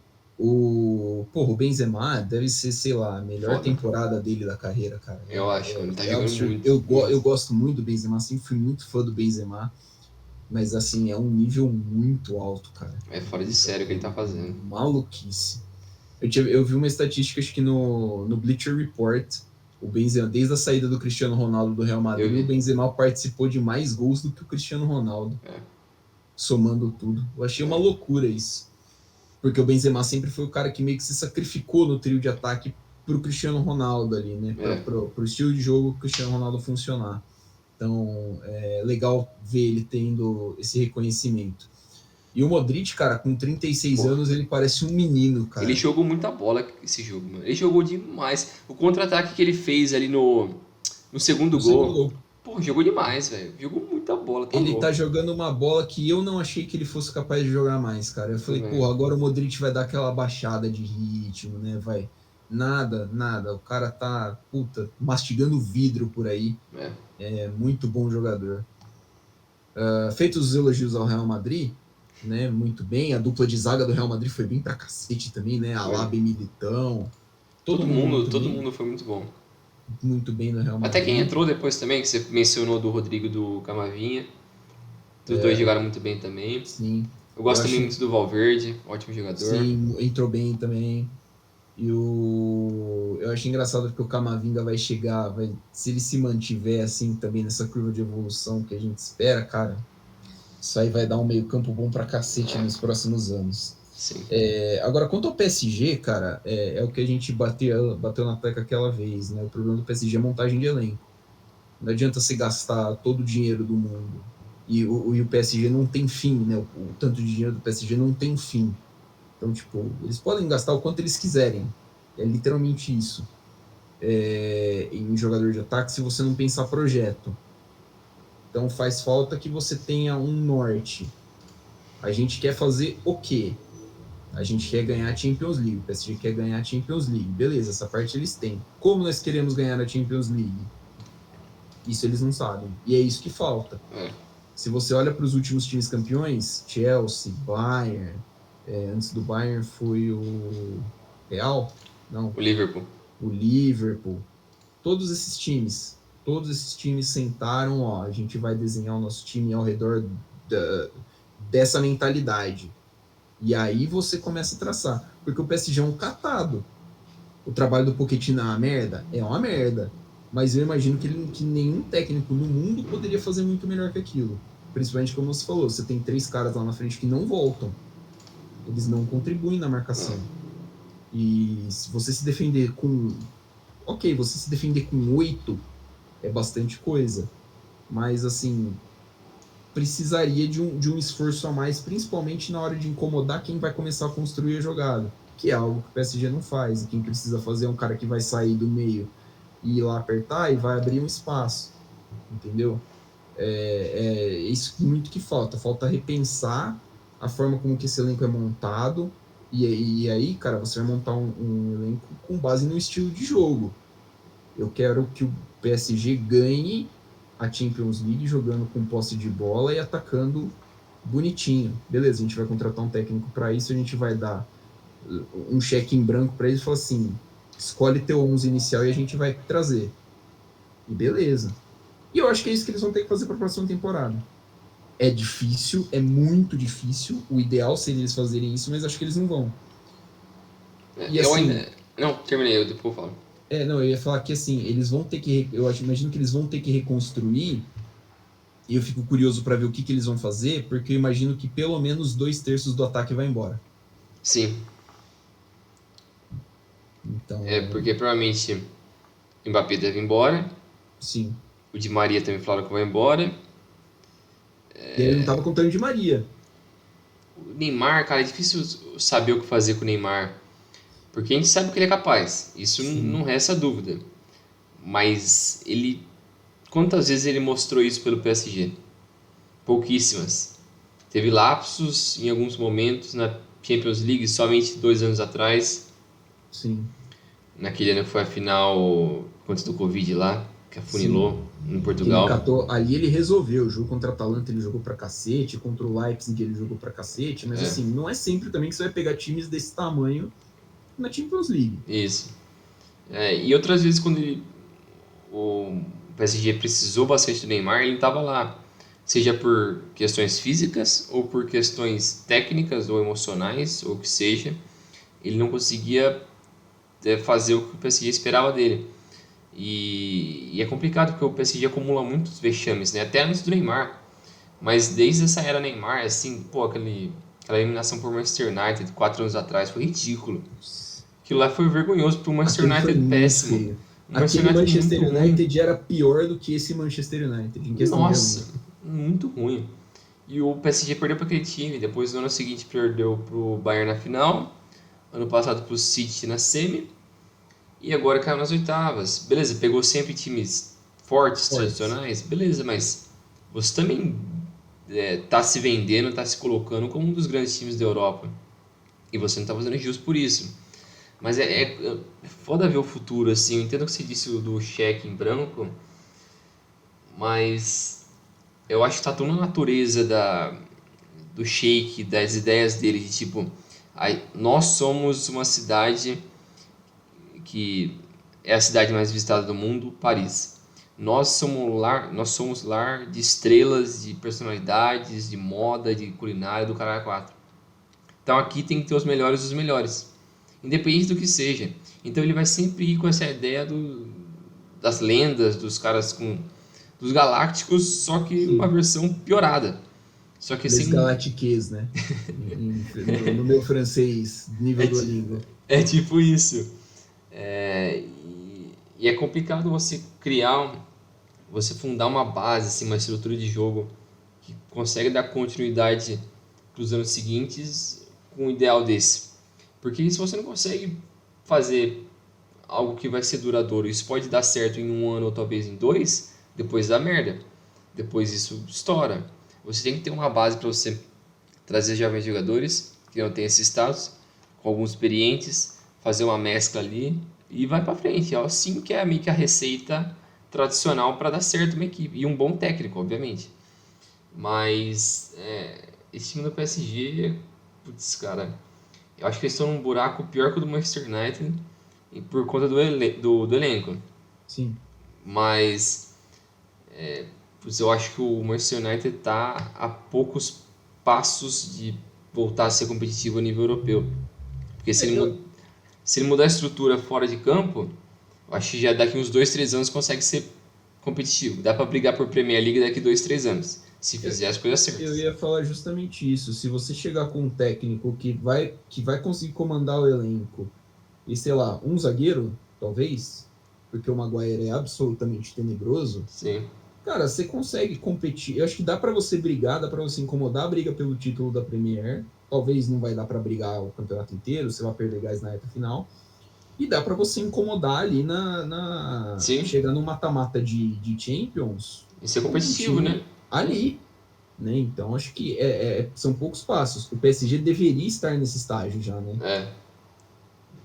O Benzema deve ser, sei lá, a melhor Foda. temporada dele da carreira, cara. Eu acho, ele tá É jogando absurdo. muito. Eu gosto muito do Benzema, sempre fui muito fã do Benzema, mas assim, é um nível muito alto, cara. É fora de sério o que ele tá fazendo. Maluquice. Eu vi uma estatística, acho que no Bleacher Report, o Benzema, desde a saída do Cristiano Ronaldo do Real Eu Madrid, vi. o Benzema participou de mais gols do que o Cristiano Ronaldo, É. somando tudo. Eu achei uma loucura isso. Porque o Benzema sempre foi o cara que meio que se sacrificou no trio de ataque pro Cristiano Ronaldo ali, né? É. Pro estilo de jogo que o Cristiano Ronaldo funcionar. Então, é legal ver ele tendo esse reconhecimento. E o Modric, cara, com 36 Pô, anos, ele parece um menino, ele cara. jogou muita bola esse jogo, mano. Ele jogou demais. O contra-ataque que ele fez ali no segundo No segundo gol. gol. Pô, jogou demais, velho. Jogou muita bola, tá Ele tá louco. jogando uma bola que eu não achei que ele fosse capaz de jogar mais, cara. Eu falei, Também. pô, agora o Modric vai dar aquela baixada de ritmo, né? Vai. Nada, nada. O cara tá, puta, mastigando vidro por aí. É. É muito bom jogador. Feitos os elogios ao Real Madrid, né? Muito bem. A dupla de zaga do Real Madrid foi bem pra cacete também, né? Foi. Alaba e Militão. Todo mundo Todo mundo foi muito bem no Real Até quem Madrid. entrou depois também, que você mencionou do Rodrigo e do Camavinha. Os dois jogaram muito bem também. Sim. Eu Eu gosto também acho, muito do Valverde, ótimo jogador. sim, entrou bem também. Eu acho engraçado porque o Camavinga vai chegar, se ele se mantiver assim também nessa curva de evolução que a gente espera, cara, isso aí vai dar um meio-campo bom pra cacete nos próximos anos. Sim. Agora, quanto ao PSG, cara, é o que a gente bateu na tecla aquela vez, né? O problema do PSG é montagem de elenco. Não adianta você gastar todo o dinheiro do mundo. E o PSG não tem fim, né? O tanto de dinheiro do PSG não tem fim. Então, tipo, eles podem gastar o quanto eles quiserem. É literalmente isso. Em jogador de ataque, se você não pensar projeto. Então, faz falta que você tenha um norte. A gente quer fazer o quê? A gente quer ganhar a Champions League. O PSG quer ganhar a Champions League. Beleza, essa parte eles têm. Como nós queremos ganhar a Champions League? Isso eles não sabem. E é isso que falta. É. Se você olha para os últimos times campeões, Chelsea, Bayern, antes do Bayern foi o Real? Não, O Liverpool. o Liverpool. Todos esses times sentaram, ó, a gente vai desenhar o nosso time ao redor dessa mentalidade. E aí você começa a traçar. Porque o PSG é um catado. O trabalho do Pochettino é uma merda? É uma merda. Mas eu imagino que nenhum técnico no mundo poderia fazer muito melhor que aquilo. Principalmente como você falou, você tem 3 caras lá na frente que não voltam. Eles não contribuem na marcação. E se você se defender com... Ok, você se defender com 8 é bastante coisa. Mas, assim, precisaria de um esforço a mais, principalmente na hora de incomodar quem vai começar a construir a jogada. Que é algo que o PSG não faz. E quem precisa fazer é um cara que vai sair do meio e ir lá apertar e vai abrir um espaço. Entendeu? É isso muito que falta. Falta repensar a forma como que esse elenco é montado. E aí, cara, você vai montar um elenco com base no estilo de jogo. Eu quero que o PSG ganhe a Champions League jogando com posse de bola e atacando bonitinho. Beleza, a gente vai contratar um técnico para isso, a gente vai dar um cheque em branco para ele e falar assim: escolhe teu 11 inicial e a gente vai trazer. E beleza. E eu acho que é isso que eles vão ter que fazer para a próxima temporada. É difícil, é muito difícil. O ideal seria eles fazerem isso, mas acho que eles não vão. E Eu assim, ainda. Não, terminei, eu depois falo. não, eu ia falar que assim, eles vão ter que, imagino que eles vão ter que reconstruir, e eu fico curioso para ver o que eles vão fazer, porque eu imagino que pelo menos 2/3 do ataque vai embora. Sim. Então, Porque provavelmente Mbappé deve ir embora. sim. O Di Maria também falaram que vai embora. E ele não tava contando de Maria. O Neymar, cara, é difícil saber o que fazer com o Neymar. Porque a gente sabe o que ele é capaz. Isso não resta dúvida. Mas ele. Quantas vezes ele mostrou isso pelo PSG? Pouquíssimas. Teve lapsos em alguns momentos na Champions League, somente 2 anos atrás. Sim. Naquele ano que foi a final contra o Covid lá. que afunilou em Ele Portugal. catou, ali ele resolveu. O jogo contra a Atalanta ele jogou pra cacete, contra o Leipzig ele jogou pra cacete, mas assim, não é sempre também que você vai pegar times desse tamanho na Champions League. Isso. E outras vezes quando o PSG precisou bastante do Neymar, ele estava lá. Seja por questões físicas, ou por questões técnicas ou emocionais, ou o que seja. Ele não conseguia fazer o que o PSG esperava dele. E é complicado porque o PSG acumula muitos vexames, né? Até antes do Neymar. Mas desde essa era Neymar, assim, pô, aquela eliminação por Manchester United 4 anos atrás foi ridículo. Aquilo lá foi vergonhoso pro Manchester Aquele foi United muito péssimo. feio. O Manchester Aquele United Manchester muito ruim. United era pior do que esse Manchester United, em questão de Nossa, elenco. muito ruim. E o PSG perdeu para aquele time, depois no ano seguinte perdeu pro Bayern na final, ano passado pro City na semi, e agora caiu nas oitavas. Beleza, pegou sempre times fortes, Fortes. tradicionais, beleza, mas você também tá se vendendo, tá se colocando como um dos grandes times da Europa. E você não tá fazendo justo por isso. Mas é foda ver o futuro, assim. Eu entendo que você disse do cheque em branco, mas eu acho que tá tão na natureza do Sheik, das ideias dele, de tipo, nós somos uma cidade que é a cidade mais visitada do mundo, Paris. Nós somos lar de estrelas, de personalidades, de moda, de culinária do Caralho 4. Então aqui tem que ter os melhores dos melhores, independente do que seja. Então ele vai sempre ir com essa ideia das lendas, dos caras dos galácticos, só que uma Sim. versão piorada. Só que Les sem. Galactiques, né? No meu francês, nível É, do Duolingo. é tipo isso. E é complicado você você fundar uma base, assim, uma estrutura de jogo que consegue dar continuidade para os anos seguintes com um ideal desse. Porque se você não consegue fazer algo que vai ser duradouro, isso pode dar certo em um ano ou talvez em dois, depois dá merda. Depois isso estoura. Você tem que ter uma base para você trazer jovens jogadores que não têm esse status, com alguns experientes, fazer uma mescla ali e vai para frente. É assim que é meio que a receita tradicional para dar certo uma equipe. E um bom técnico, obviamente. Mas esse time do PSG, putz, cara, eu acho que eles estão num buraco pior que o do Manchester United e por conta do elenco. Sim. Mas putz, eu acho que o Manchester United está a poucos passos de voltar a ser competitivo a nível europeu. Porque É, eu, se ele mudar a estrutura fora de campo, eu acho que já daqui uns 2, 3 anos consegue ser competitivo. Dá para brigar por Premier League daqui 2, 3 anos, se eu, fizer as coisas eu certas. ia falar justamente isso. Se você chegar com um técnico que vai conseguir comandar o elenco e, sei lá, um zagueiro, talvez, porque o Maguire é absolutamente tenebroso, Sim, cara, você consegue competir. Eu acho que dá para você brigar, dá para você incomodar a briga pelo título da Premier. Talvez não vai dar para brigar o campeonato inteiro, você vai perder gás na reta final. E dá para você incomodar ali sim. chegar no mata-mata de Champions E ser com um competitivo, né? time ali, né? Então acho que são poucos passos. O PSG deveria estar nesse estágio já, né? É,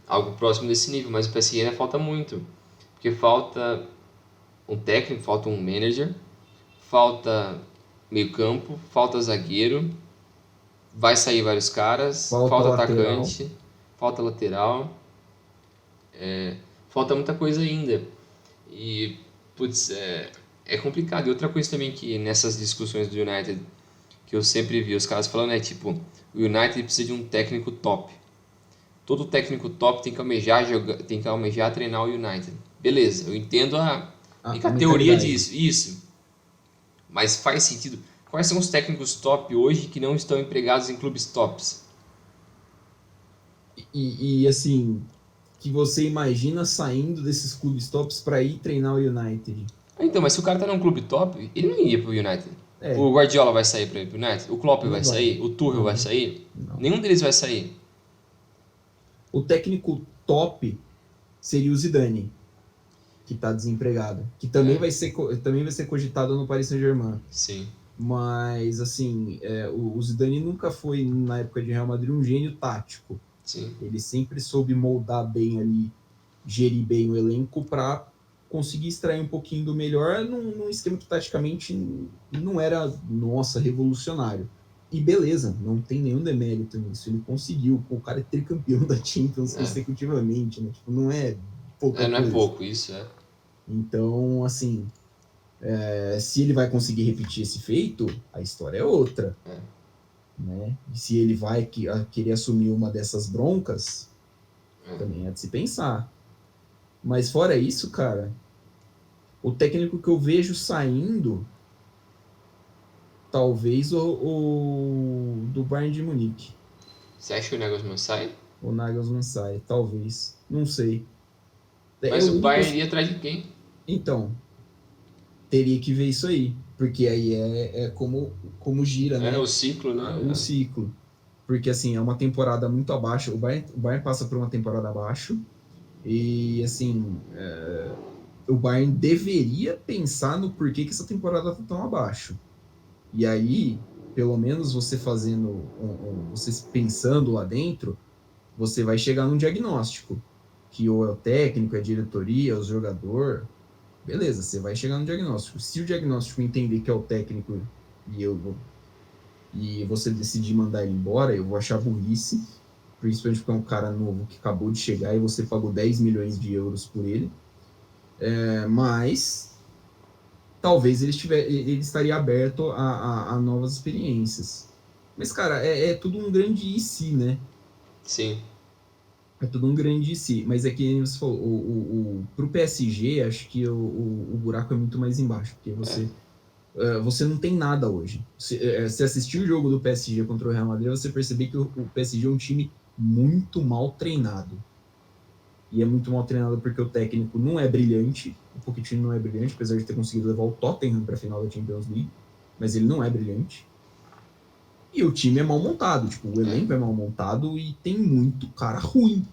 algo próximo desse nível, mas o PSG ainda falta muito. Porque falta um técnico, falta um manager, falta meio campo, falta zagueiro, vai sair vários caras, Falta falta lateral. atacante, falta lateral, falta muita coisa ainda. E, putz, é complicado. E outra coisa também que nessas discussões do United, que eu sempre vi os caras falando, é tipo, o United precisa de um técnico top. Todo técnico top tem que almejar tem que almejar treinar o United. Beleza, eu entendo meio que A a teoria mentalidade. disso, isso. Mas faz sentido. Quais são os técnicos top hoje que não estão empregados em clubes tops? Assim, que você imagina saindo desses clubes tops para ir treinar o United. Então, mas se o cara tá num clube top, ele não ia pro United. O É, Guardiola vai sair para ir pro United? O Klopp não vai vai. sair? O Tuchel vai Não, sair? não. Nenhum deles vai sair. O técnico top seria o Zidane, que está desempregado, que É, também vai ser cogitado no Paris Saint-Germain. sim, Mas, assim, o Zidane nunca foi, na época de Real Madrid, um gênio tático. sim. Ele sempre soube moldar bem ali, gerir bem o elenco para conseguir extrair um pouquinho do melhor num esquema que taticamente não era, nossa, revolucionário. E beleza, não tem nenhum demérito nisso. Ele conseguiu, o cara é tricampeão da Champions consecutivamente, né? Tipo, não é pouca Não é coisa. pouco, isso é. Então, assim, se ele vai conseguir repetir esse feito, a história é outra. Né? E se ele vai querer assumir uma dessas broncas, também é de se pensar. Mas fora isso, cara, o técnico que eu vejo saindo, talvez o do Bayern de Munique. Você acha que o Nagelsmann sai? O Nagelsmann sai, talvez. Não sei. É Mas o o único. Bayern iria atrás de quem? Então, teria que ver isso aí. Porque aí é como gira, né? O ciclo, né? O ciclo. Porque, assim, é uma temporada muito abaixo. O Bayern passa por uma temporada abaixo. E, assim, o Bayern deveria pensar no porquê que essa temporada está tão abaixo. E aí, pelo menos você fazendo, você pensando lá dentro, você vai chegar num diagnóstico. Que ou é o técnico, é a diretoria, é o jogador. Beleza, você vai chegar no diagnóstico. Se o diagnóstico entender que é o técnico e você decidir mandar ele embora, eu vou achar burrice, principalmente porque é um cara novo que acabou de chegar e você pagou 10 milhões de euros por ele. Mas talvez ele estaria aberto a novas experiências. Mas, cara, é tudo um grande e si, né? Sim. É tudo um grande e si. Mas é que você falou, pro PSG, acho que o buraco é muito mais embaixo, porque você não tem nada hoje. Se assistir o jogo do PSG contra o Real Madrid, você perceber que o PSG é um time muito mal treinado. E é muito mal treinado porque o técnico não é brilhante, o Pochettino não é brilhante, apesar de ter conseguido levar o Tottenham para a final da Champions League, mas ele não é brilhante. E o time é mal montado, tipo, o elenco é mal montado e tem muito cara ruim.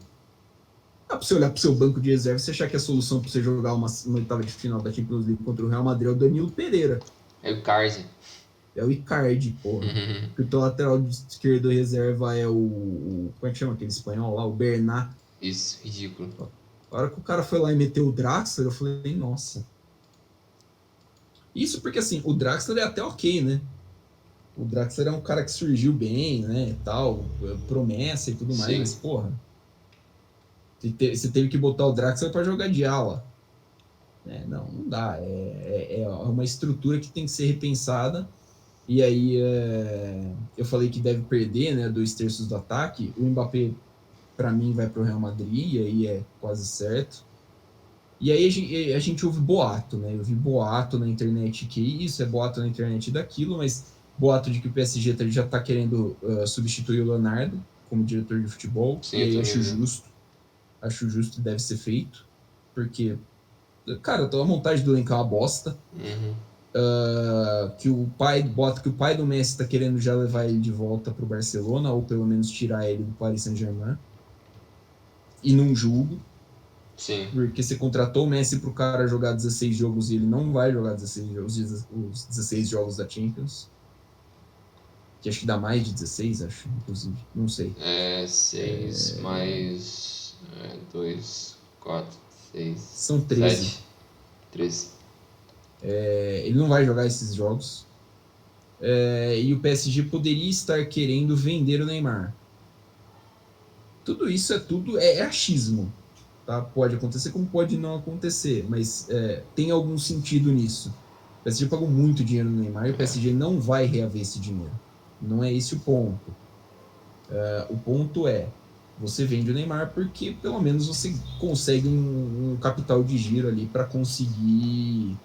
Dá pra você olhar pro seu banco de reserva e você achar que a solução para você jogar uma oitava de final da Champions League contra o Real Madrid é o Danilo Pereira. É o Carzi. É o Icardi, porra. Porque o teu lateral esquerdo reserva é o. Como é que chama aquele espanhol lá? O Bernat. Isso, ridículo. A hora que o cara foi lá e meteu o Draxler, eu falei, nossa. Isso porque, assim, o Draxler é até ok, né? O Draxler é um cara que surgiu bem, né, tal, promessa e tudo mais, mas, porra, você teve que botar o Draxler para jogar de ala. Não dá. É uma estrutura que tem que ser repensada. E aí, eu falei que deve perder, né, 2/3 do ataque. O Mbappé, para mim, vai para o Real Madrid, e aí é quase certo. E aí a gente ouve boato, né? Eu vi boato na internet que isso, é boato na internet daquilo, mas boato de que o PSG já tá querendo substituir o Leonardo como diretor de futebol. Sim, e aí acho justo e deve ser feito, porque, cara, a montagem do elenco é uma bosta. Que o pai do Messi tá querendo já levar ele de volta pro Barcelona, ou pelo menos tirar ele do Paris Saint-Germain. E não julgo. Sim. Porque você contratou o Messi pro cara jogar 16 jogos e ele não vai jogar os 16 jogos da Champions. Que acho que dá mais de 16, acho, inclusive. Não sei. 6 mais 2, 4, 6. São 13. 7. 13. Ele não vai jogar esses jogos. E o PSG poderia estar querendo vender o Neymar. Tudo isso é achismo. Tá? Pode acontecer como pode não acontecer, mas tem algum sentido nisso. O PSG pagou muito dinheiro no Neymar e o PSG não vai reaver esse dinheiro. Não é esse o ponto. O ponto é, você vende o Neymar porque pelo menos você consegue um capital de giro ali para conseguir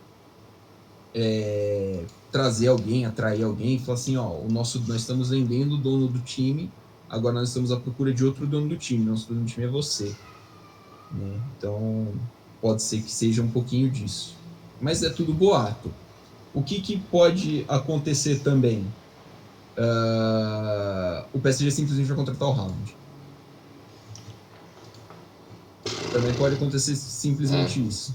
trazer alguém, atrair alguém e falar assim, ó, nós estamos vendendo o dono do time, agora nós estamos à procura de outro dono do time, nosso dono do time é você. Né? Então, pode ser que seja um pouquinho disso. Mas é tudo boato. O que pode acontecer também? O PSG simplesmente vai contratar o Haaland. Também pode acontecer simplesmente isso.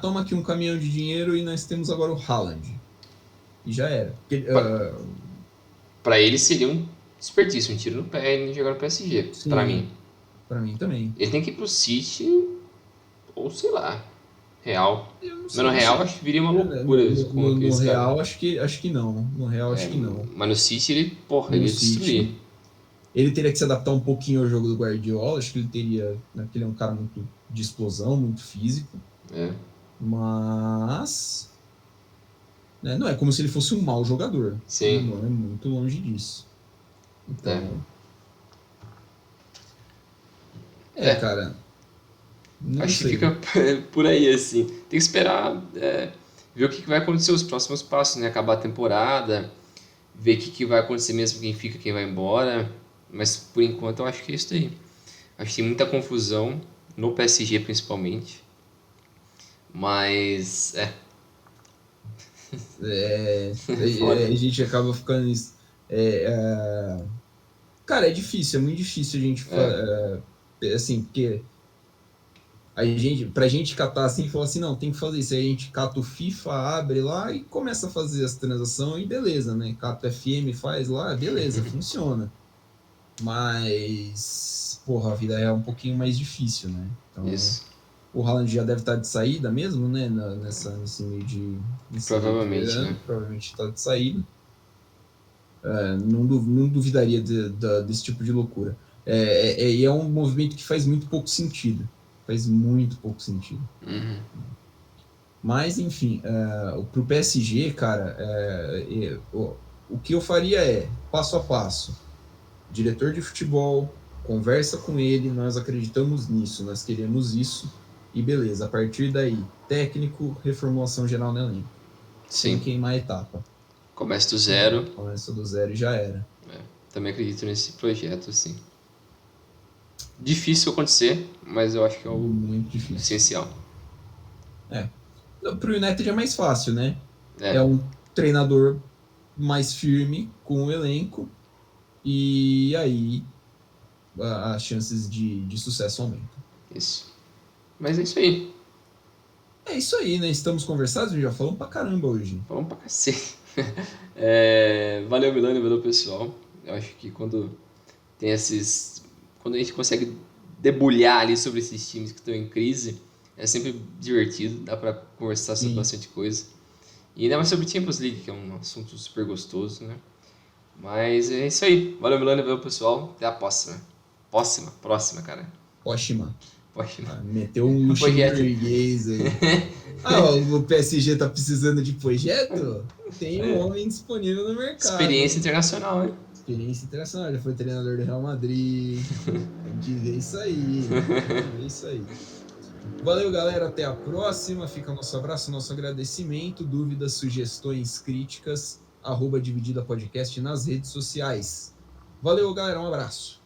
Toma aqui um caminhão de dinheiro e nós temos agora o Haaland. E já era. Pra ele seria um desperdício, um tiro no pé ele jogar no PSG, pra mim. Pra mim também. Ele tem que ir pro City, ou sei lá, Real. Eu não Mas sei, no Real acho que viria uma loucura com no aqueles caras. Real, acho que não. No Real, acho que não. Mas no City ele, porra, No ele ia City. destruir. Ele teria que se adaptar um pouquinho ao jogo do Guardiola. Acho que ele teria. Né, porque ele é um cara muito de explosão, muito físico. É. Mas. Né, não é como se ele fosse um mau jogador. Sim. Não é muito longe disso. Então. Cara. Não Acho sei. que fica por aí, assim. Tem que esperar ver o que vai acontecer os próximos passos, né? Acabar a temporada, ver o que vai acontecer mesmo, quem fica, quem vai embora. Mas por enquanto eu acho que é isso aí. Acho que tem muita confusão, no PSG principalmente. Mas, A gente acaba ficando nisso. Cara, é difícil, é muito difícil a gente assim, porque pra gente catar assim, falar assim, não, tem que fazer isso. Aí a gente cata o FIFA, abre lá e começa a fazer as transações e beleza, né? Cata o FM, faz lá, beleza, funciona. Mas, porra, a vida é um pouquinho mais difícil, né? Então, isso. o Haaland já deve estar de saída mesmo, né? Nesse meio de... Provavelmente, verano, né? provavelmente está de saída. Não duvidaria desse tipo de loucura. E é um movimento que faz muito pouco sentido. Faz muito pouco sentido. Uhum. Mas, enfim, para o PSG, cara, o que eu faria é, passo a passo, diretor de futebol, conversa com ele, nós acreditamos nisso, nós queremos isso, e beleza, a partir daí, técnico, reformulação geral no elenco. Sem Sim. queimar etapa. Começa do zero. Começa do zero e já era. Também acredito nesse projeto, assim. Difícil acontecer, mas eu acho que é o muito difícil. Essencial. Pro United é mais fácil, né? É um treinador mais firme com o elenco e aí as chances de sucesso aumentam. Isso. Mas é isso aí. É isso aí, né? Estamos conversados, já falamos pra caramba hoje. Falamos pra cacete. Valeu, Milano, valeu, pessoal. Eu acho que quando tem quando a gente consegue debulhar ali sobre esses times que estão em crise, é sempre divertido, dá pra conversar sobre bastante coisa. E ainda mais sobre Champions League, que é um assunto super gostoso, né? Mas é isso aí. Valeu, Milano, valeu, pessoal. Até a próxima. Próxima, cara. Ótima. Próxima. Meteu um luxemburguês aí. O PSG tá precisando de projeto? Tem um homem disponível no mercado. Experiência internacional, hein? Experiência internacional. Já foi treinador do Real Madrid. Tem que ver isso aí. Valeu, galera. Até a próxima. Fica nosso abraço, nosso agradecimento. Dúvidas, sugestões, críticas, @Dividida Podcast nas redes sociais. Valeu, galera. Um abraço.